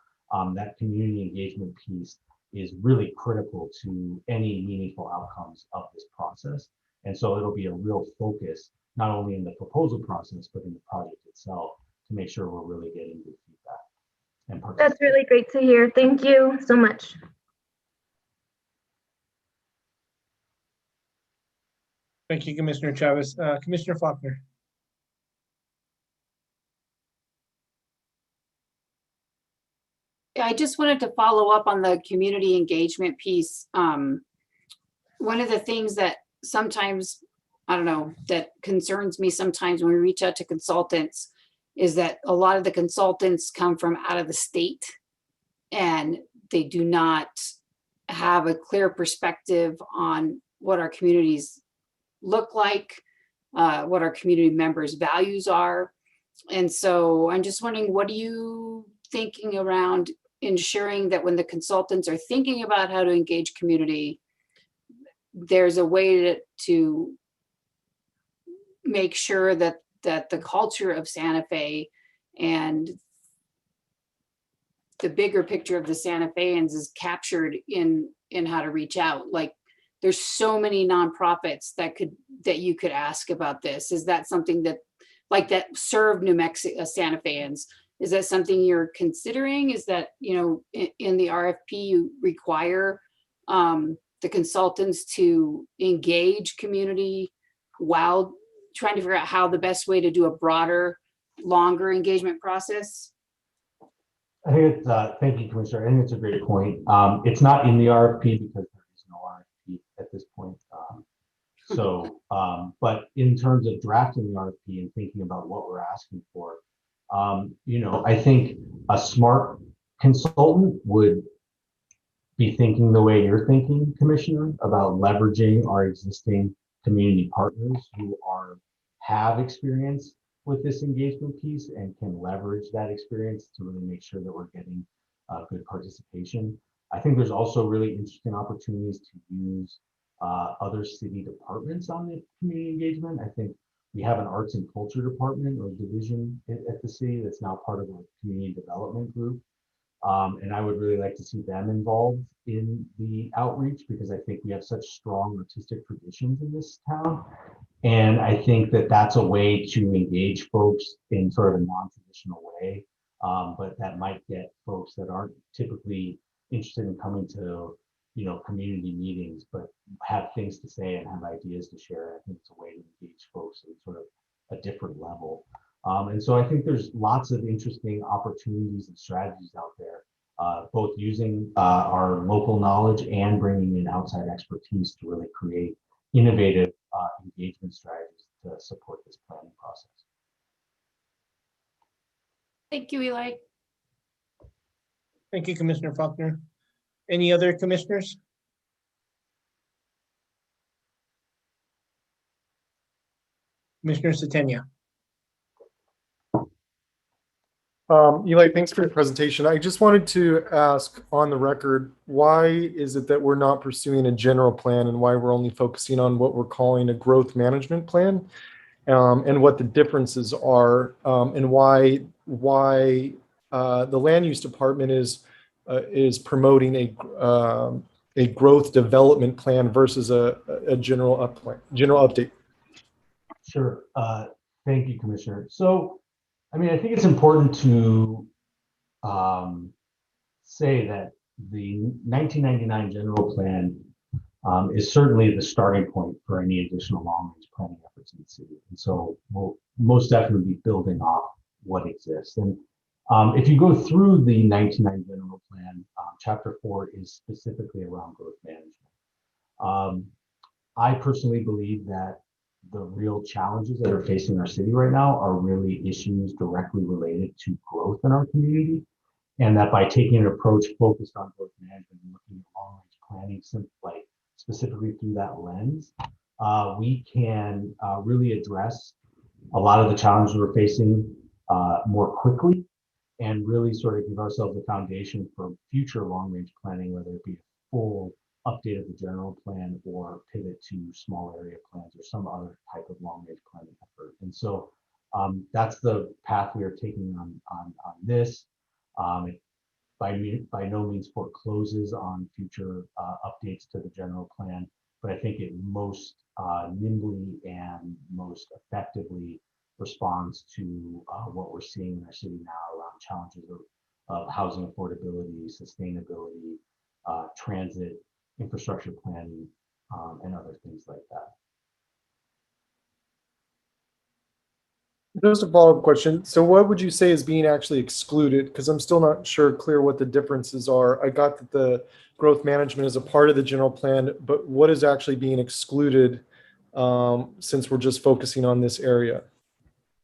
that community engagement piece is really critical to any meaningful outcomes of this process. And so it'll be a real focus, not only in the proposal process, but in the project itself, to make sure we're really getting good feedback and participation.
That's really great to hear. Thank you so much.
Thank you, Commissioner Chavez. Commissioner Faulkner.
I just wanted to follow up on the community engagement piece. One of the things that sometimes, I don't know, that concerns me sometimes when we reach out to consultants is that a lot of the consultants come from out of the state and they do not have a clear perspective on what our communities look like, what our community members' values are. And so I'm just wondering, what are you thinking around ensuring that when the consultants are thinking about how to engage community, there's a way to make sure that the culture of Santa Fe and the bigger picture of the Santa Feans is captured in how to reach out? Like, there's so many nonprofits that you could ask about this. Is that something that serve New Mexico Santa Feans? Is that something you're considering? Is that, in the RFP you require the consultants to engage community while trying to figure out how the best way to do a broader, longer engagement process?
I think it's, thank you, Commissioner. I think it's a great point. It's not in the RFP because there is no RFP at this point. But in terms of drafting the RFP and thinking about what we're asking for, I think a smart consultant would be thinking the way you're thinking, Commissioner, about leveraging our existing community partners who have experience with this engagement piece and can leverage that experience to really make sure that we're getting good participation. I think there's also really interesting opportunities to use other city departments on the community engagement. I think we have an arts and culture department or division at the city that's now part of our community development group. And I would really like to see them involved in the outreach because I think we have such strong artistic traditions in this town. And I think that that's a way to engage folks in sort of a non-traditional way, but that might get folks that aren't typically interested in coming to, community meetings, but have things to say and have ideas to share. I think it's a way to engage folks at sort of a different level. And so I think there's lots of interesting opportunities and strategies out there, both using our local knowledge and bringing in outside expertise to really create innovative engagement strategies to support this planning process.
Thank you, Eli.
Thank you, Commissioner Faulkner. Any other commissioners? Commissioner Satenia.
Eli, thanks for your presentation. I just wanted to ask on the record, why is it that we're not pursuing a general plan and why we're only focusing on what we're calling a growth management plan, and what the differences are, and why the land use department is promoting a growth development plan versus a general update?
Sure. Thank you, Commissioner. So, I mean, I think it's important to say that the 1999 general plan is certainly the starting point for any additional long-range planning efforts in the city. And so we'll most definitely be building off what exists. And if you go through the 1999 general plan, chapter 4 is specifically around growth management. I personally believe that the real challenges that are facing our city right now are really issues directly related to growth in our community. And that by taking an approach focused on growth management and looking at long-range planning, specifically through that lens, we can really address a lot of the challenges we're facing more quickly and really sort of give ourselves a foundation for future long-range planning, whether it be a full update of the general plan or pivot to small area plans or some other type of long-range planning effort. And so that's the path we are taking on this. It by no means forecloses on future updates to the general plan, but I think it most nimbly and most effectively responds to what we're seeing in our city now around challenges of housing affordability, sustainability, transit, infrastructure planning, and other things like that.
Just a follow-up question. So what would you say is being actually excluded? Because I'm still not clear what the differences are. I got that the growth management is a part of the general plan, but what is actually being excluded since we're just focusing on this area?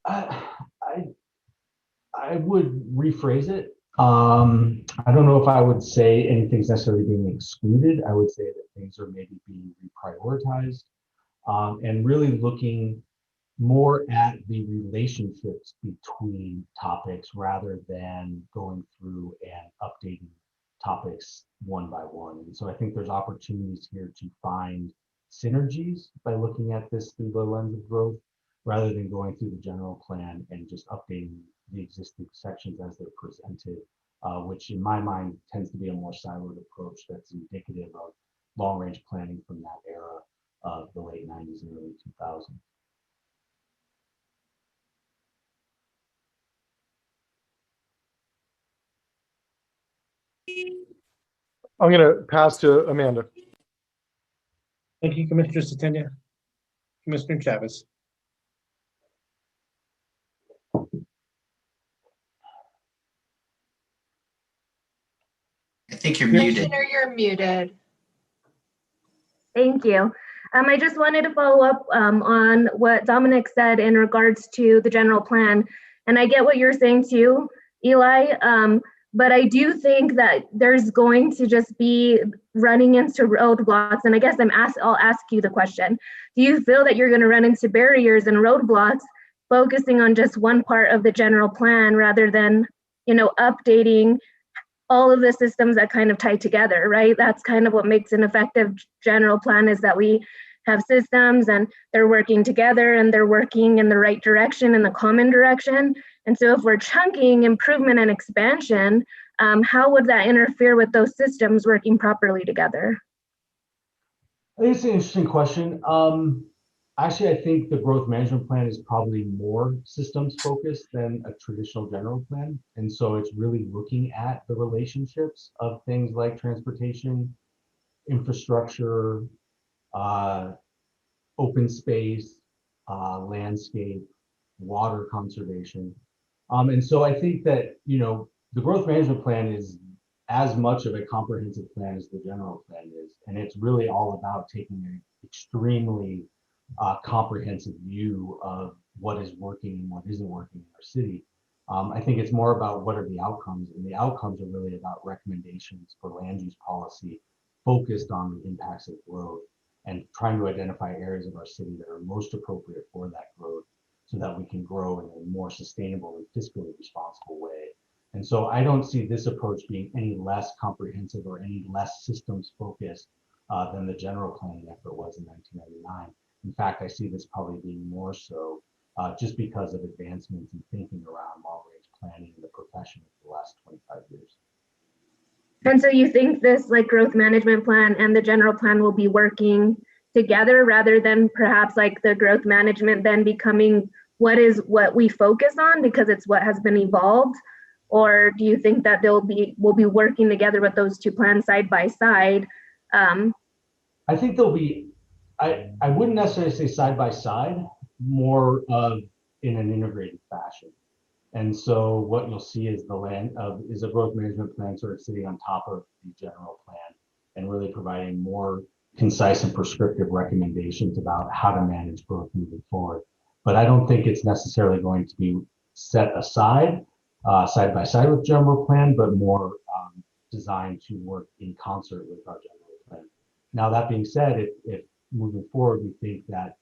I would rephrase it. I don't know if I would say anything's necessarily being excluded. I would say that things are maybe being reprioritized and really looking more at the relationships between topics rather than going through and updating topics one by one. And so I think there's opportunities here to find synergies by looking at this through the lens of growth rather than going through the general plan and just updating the existing sections as they're presented, which in my mind tends to be a more siloed approach that's indicative of long-range planning from that era of the late 90s and early 2000s.
I'm going to pass to Amanda.
Thank you, Commissioner Satenia. Commissioner Chavez.
I think you're muted.
Commissioner, you're muted.
Thank you. I just wanted to follow up on what Dominic said in regards to the general plan. And I get what you're saying too, Eli. But I do think that there's going to just be running into roadblocks. And I guess I'll ask you the question. Do you feel that you're going to run into barriers and roadblocks focusing on just one part of the general plan rather than, updating all of the systems that kind of tie together, right? That's kind of what makes an effective general plan, is that we have systems and they're working together and they're working in the right direction, in the common direction. And so if we're chunking improvement and expansion, how would that interfere with those systems working properly together?
I think it's an interesting question. Actually, I think the growth management plan is probably more systems focused than a traditional general plan. And so it's really looking at the relationships of things like transportation, infrastructure, open space, landscape, water conservation. And so I think that, the growth management plan is as much of a comprehensive plan as the general plan is. And it's really all about taking an extremely comprehensive view of what is working and what isn't working in our city. I think it's more about what are the outcomes, and the outcomes are really about recommendations for land use policy focused on the impacts of growth and trying to identify areas of our city that are most appropriate for that growth so that we can grow in a more sustainable and fiscally responsible way. And so I don't see this approach being any less comprehensive or any less systems focused than the general planning effort was in 1999. In fact, I see this probably being more so just because of advancements in thinking around long-range planning in the profession over the last 25 years.
And so you think this growth management plan and the general plan will be working together rather than perhaps the growth management then becoming what we focus on because it's what has been evolved? Or do you think that we'll be working together with those two plans side by side?
I think they'll be, I wouldn't necessarily say side by side, more of in an integrated fashion. And so what you'll see is is a growth management plan sort of sitting on top of the general plan and really providing more concise and prescriptive recommendations about how to manage growth moving forward. But I don't think it's necessarily going to be set aside side by side with general plan, but more designed to work in concert with our general plan. Now, that being said, if moving forward, we think that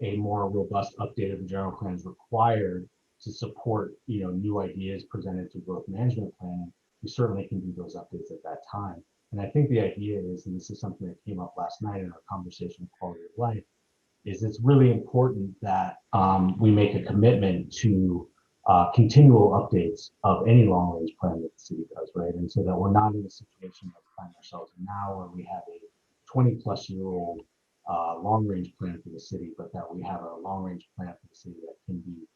a more robust update of the general plan is required to support, new ideas presented to growth management planning, we certainly can do those updates at that time. And I think the idea is, and this is something that came up last night in our conversation of quality of life, is it's really important that we make a commitment to continual updates of any long-range plan that the city does, right? And so that we're not in a situation that we find ourselves in now where we have a 20-plus-year-old long-range plan for the city, but that we have a long-range plan for the city that can be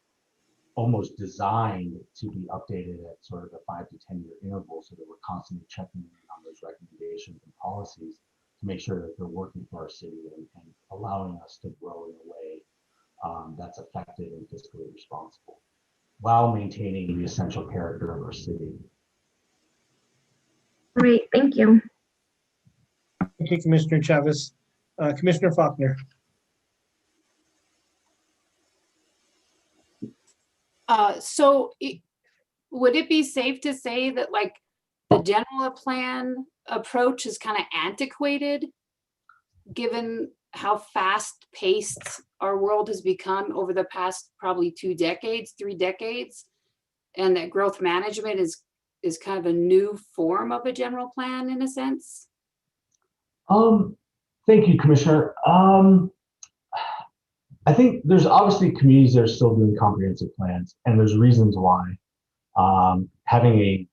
almost designed to be updated at sort of a 5 to 10 year interval so that we're constantly checking in on those recommendations and policies to make sure that they're working for our city and allowing us to grow in a way that's effective and fiscally responsible while maintaining the essential character of our city.
Great, thank you.
Thank you, Commissioner Chavez. Commissioner Faulkner.
Would it be safe to say that the general plan approach is kind of antiquated, given how fast paced our world has become over the past probably 2 decades, 3 decades, and that growth management is kind of a new form of a general plan in a sense?
Thank you, Commissioner. I think there's obviously communities that are still doing comprehensive plans, and there's reasons why. Having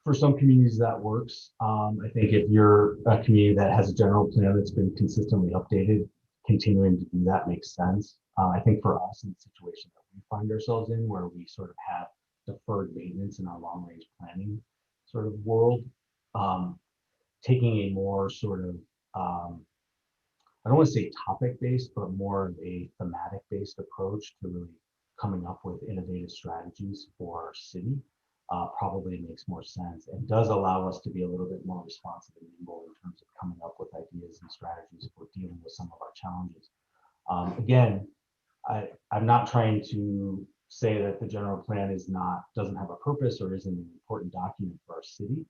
for some communities that works. I think if you're a community that has a general plan that's been consistently updated, continuing to do that makes sense. I think for us in the situation that we find ourselves in, where we sort of have deferred maintenance in our long-range planning sort of world, taking a more sort of, I don't want to say topic-based, but more of a thematic-based approach to really coming up with innovative strategies for our city probably makes more sense and does allow us to be a little bit more responsive and nimble in terms of coming up with ideas and strategies for dealing with some of our challenges. Again, I'm not trying to say that the general plan doesn't have a purpose or isn't an important document for our city.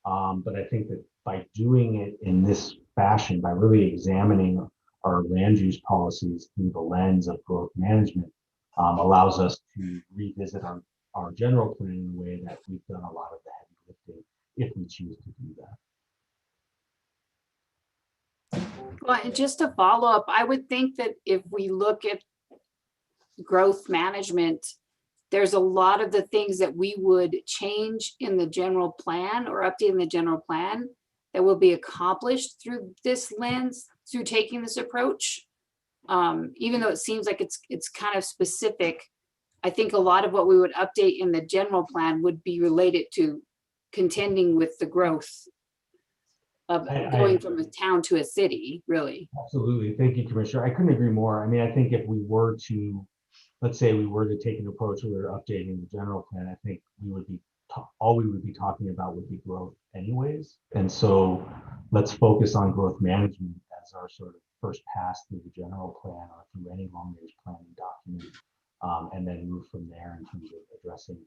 But I think that by doing it in this fashion, by really examining our land use policies through the lens of growth management, allows us to revisit our general plan in a way that we've done a lot of the heavy lifting if we choose to do that.
Well, and just to follow up, I would think that if we look at growth management, there's a lot of the things that we would change in the general plan or update in the general plan that will be accomplished through this lens, through taking this approach. Even though it seems like it's kind of specific, I think a lot of what we would update in the general plan would be related to contending with the growth of going from a town to a city, really.
Absolutely. Thank you, Commissioner. I couldn't agree more. I mean, I think if we were to, let's say we were to take an approach where we're updating the general plan, I think we would be, all we would be talking about would be growth anyways. And so let's focus on growth management as our sort of first pass through the general plan or through any long-range planning document, and then move from there in terms of addressing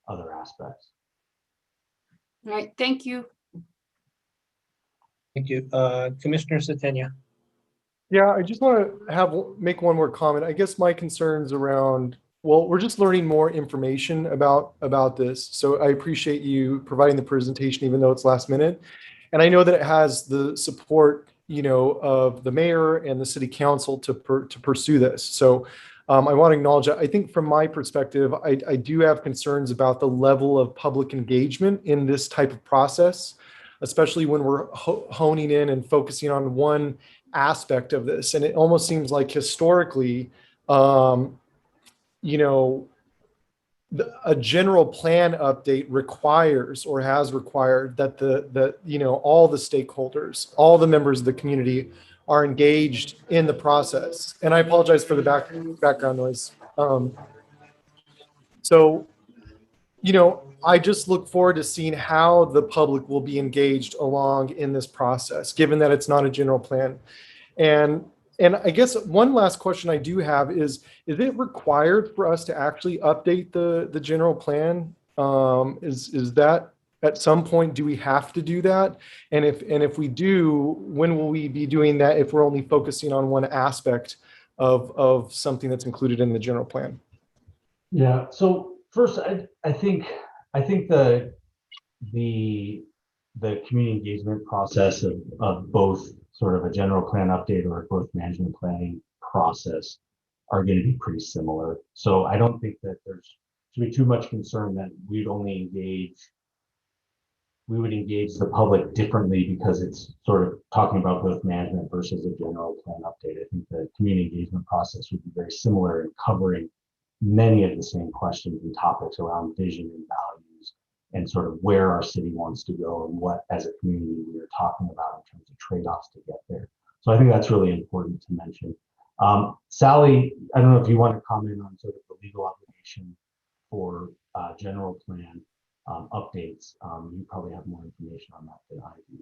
other aspects.
All right, thank you.
Thank you. Commissioner Satenia.
Yeah, I just want to make one more comment. I guess my concerns around, well, we're just learning more information about this. So I appreciate you providing the presentation, even though it's last minute. And I know that it has the support, of the mayor and the city council to pursue this. So I want to acknowledge that. I think from my perspective, I do have concerns about the level of public engagement in this type of process, especially when we're honing in and focusing on one aspect of this. And it almost seems like historically, a general plan update requires or has required that all the stakeholders, all the members of the community are engaged in the process. And I apologize for the background noise. I just look forward to seeing how the public will be engaged along in this process, given that it's not a general plan. And I guess one last question I do have is it required for us to actually update the general plan? Is that at some point, do we have to do that? And if we do, when will we be doing that if we're only focusing on one aspect of something that's included in the general plan?
Yeah, so first, I think the community engagement process of both sort of a general plan update or a growth management planning process are going to be pretty similar. So I don't think that there's should be too much concern that we would engage the public differently because it's sort of talking about growth management versus a general plan update. I think the community engagement process would be very similar in covering many of the same questions and topics around vision and values and sort of where our city wants to go and what as a community we are talking about in terms of trade-offs to get there. So I think that's really important to mention. Sally, I don't know if you want to comment on sort of the legal obligation for general plan updates. You probably have more information on that than I do.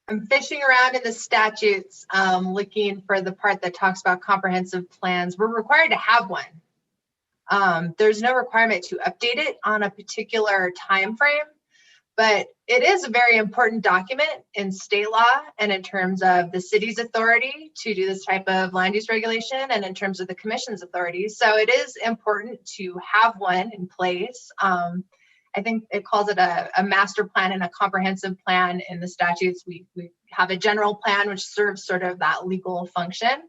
I'm fishing around in the statutes, looking for the part that talks about comprehensive plans. We're required to have one. There's no requirement to update it on a particular time frame, but it is a very important document in state law and in terms of the city's authority to do this type of land use regulation and in terms of the commission's authority. So it is important to have one in place. I think it calls it a master plan and a comprehensive plan in the statutes. We have a general plan, which serves sort of that legal function.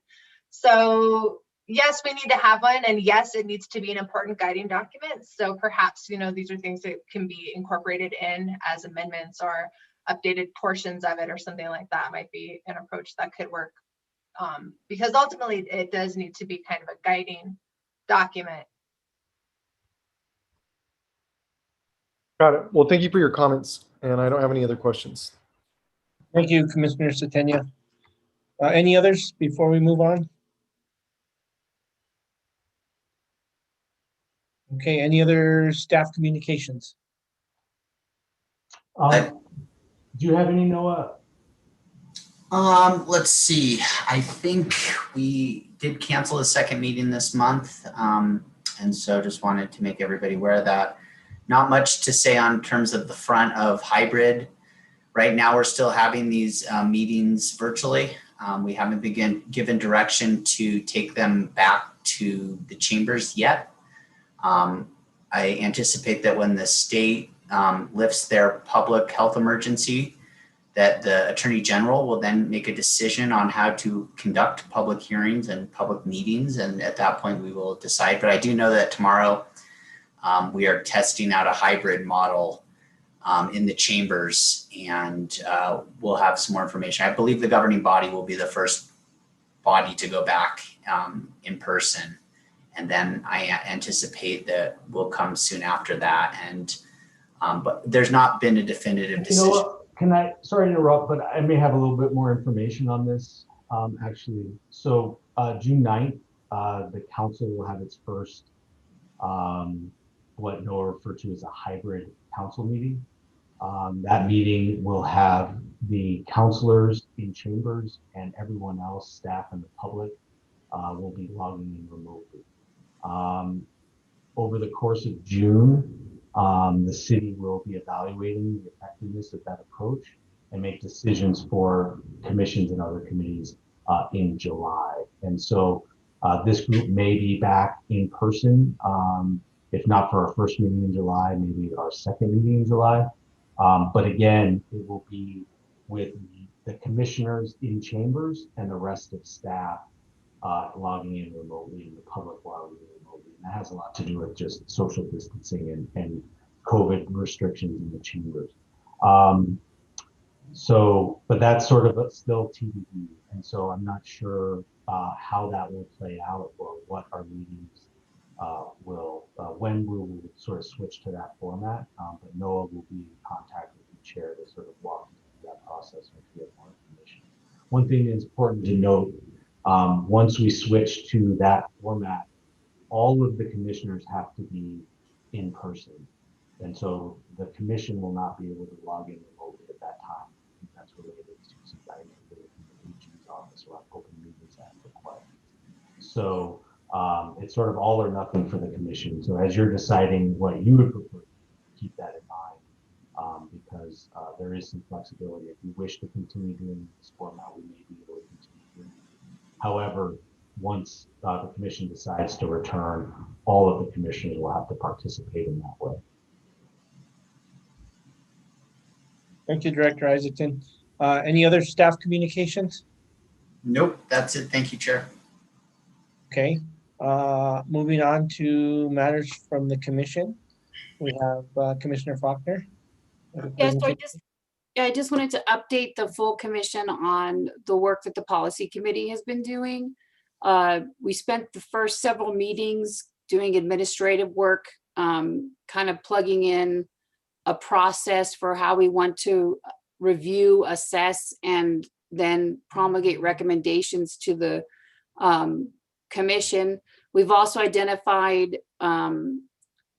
So yes, we need to have one, and yes, it needs to be an important guiding document. So perhaps, these are things that can be incorporated in as amendments or updated portions of it or something like that might be an approach that could work. Because ultimately it does need to be kind of a guiding document.
Got it. Well, thank you for your comments, and I don't have any other questions.
Thank you, Commissioner Satenia. Any others before we move on? Okay, any other staff communications?
Do you have any, Noah?
Let's see. I think we did cancel the second meeting this month. And so just wanted to make everybody aware of that. Not much to say on terms of the front of hybrid. Right now, we're still having these meetings virtually. We haven't been given direction to take them back to the chambers yet. I anticipate that when the state lifts their public health emergency, that the Attorney General will then make a decision on how to conduct public hearings and public meetings. And at that point, we will decide. But I do know that tomorrow we are testing out a hybrid model in the chambers, and we'll have some more information. I believe the governing body will be the first body to go back in person. And then I anticipate that will come soon after that. And but there's not been a definitive decision.
You know what? Sorry to interrupt, but I may have a little bit more information on this, actually. So June 9th, the council will have its first, what Noah referred to as a hybrid council meeting. That meeting will have the councilors in chambers, and everyone else, staff and the public, will be logging in remotely. Over the course of June, the city will be evaluating the effectiveness of that approach and make decisions for commissions and other committees in July. And so this group may be back in person, if not for our first meeting in July, maybe our second meeting in July. But again, it will be with the commissioners in chambers and the rest of staff logging in remotely, and the public logging in remotely. And that has a lot to do with just social distancing and COVID restrictions in the chambers. But that's sort of still TBD. And so I'm not sure how that will play out, or what our meetings when we will sort of switch to that format. But Noah will be in contact with the chair to sort of walk through that process once we have more information. One thing that's important to note, once we switch to that format, all of the commissioners have to be in person. And so the commission will not be able to log in remotely at that time. That's related to some dynamic in the AG's office around Open Meetings Act requirements. So it's sort of all or nothing for the commission. So as you're deciding what you would prefer, keep that in mind, because there is some flexibility. If you wish to continue doing this format, we may be able to continue doing it. However, once the commission decides to return, all of the commissioners will have to participate in that way.
Thank you, Director Isaacson. Any other staff communications?
Nope, that's it. Thank you, Chair.
Okay, moving on to matters from the commission. We have Commissioner Faulkner.
Yes, so I just wanted to update the full commission on the work that the policy committee has been doing. We spent the first several meetings doing administrative work, kind of plugging in a process for how we want to review, assess, and then promulgate recommendations to the commission. We've also identified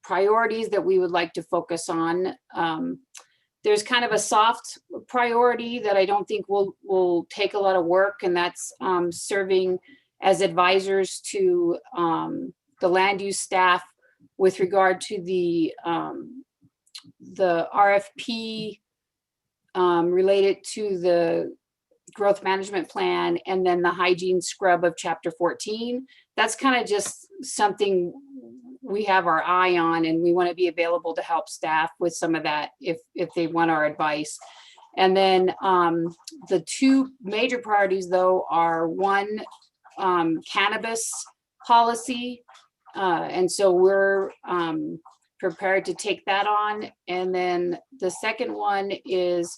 priorities that we would like to focus on. There's kind of a soft priority that I don't think will take a lot of work, and that's serving as advisors to the land use staff with regard to the RFP related to the growth management plan, and then the hygiene scrub of chapter 14. That's kind of just something we have our eye on, and we want to be available to help staff with some of that if they want our advice. And then the two major priorities, though, are one, cannabis policy. And so we're prepared to take that on. And then the second one is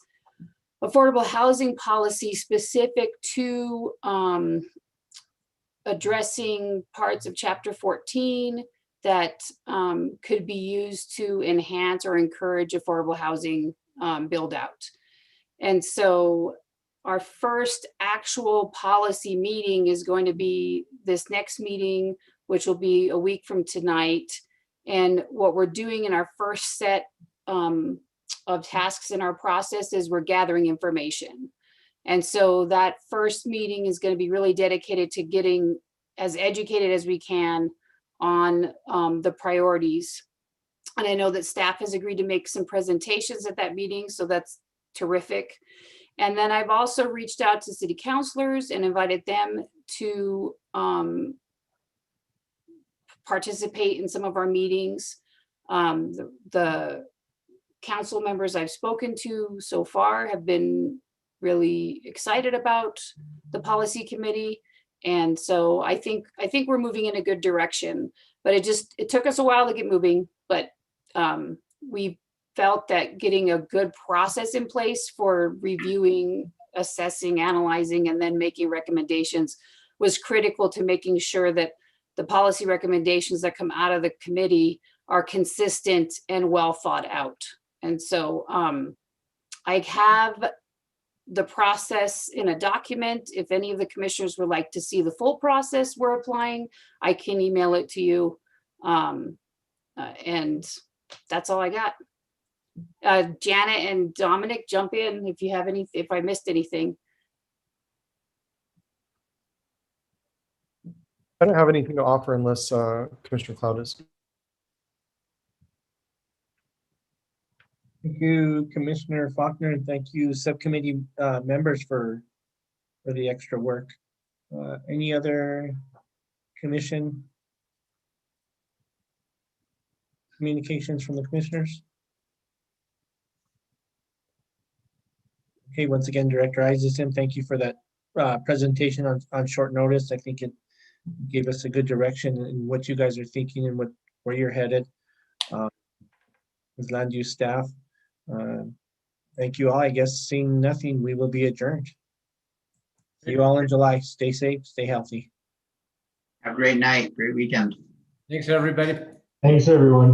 affordable housing policy specific to addressing parts of chapter 14 that could be used to enhance or encourage affordable housing build out. And so our first actual policy meeting is going to be this next meeting, which will be a week from tonight. And what we're doing in our first set of tasks in our process is we're gathering information. And so that first meeting is going to be really dedicated to getting as educated as we can on the priorities. And I know that staff has agreed to make some presentations at that meeting, so that's terrific. And then I've also reached out to city councilors and invited them to participate in some of our meetings. The council members I've spoken to so far have been really excited about the policy committee. And so I think we're moving in a good direction, but it took us a while to get moving, but we felt that getting a good process in place for reviewing, assessing, analyzing, and then making recommendations was critical to making sure that the policy recommendations that come out of the committee are consistent and well thought out. And so I have the process in a document. If any of the commissioners would like to see the full process we're applying, I can email it to you. And that's all I got. Janet and Dominic, jump in if you have if I missed anything.
I don't have anything to offer unless Commissioner Cloud is.
Thank you, Commissioner Faulkner, and thank you, subcommittee members for the extra work. Any other commission communications from the commissioners? Okay, once again, Director Isaacson, thank you for that presentation on short notice. I think it gave us a good direction in what you guys are thinking and where you're headed with land use staff. Thank you all. I guess seeing nothing, we will be adjourned. See you all in July. Stay safe, stay healthy.
Have a great night, great weekend.
Thanks, everybody.
Thanks, everyone.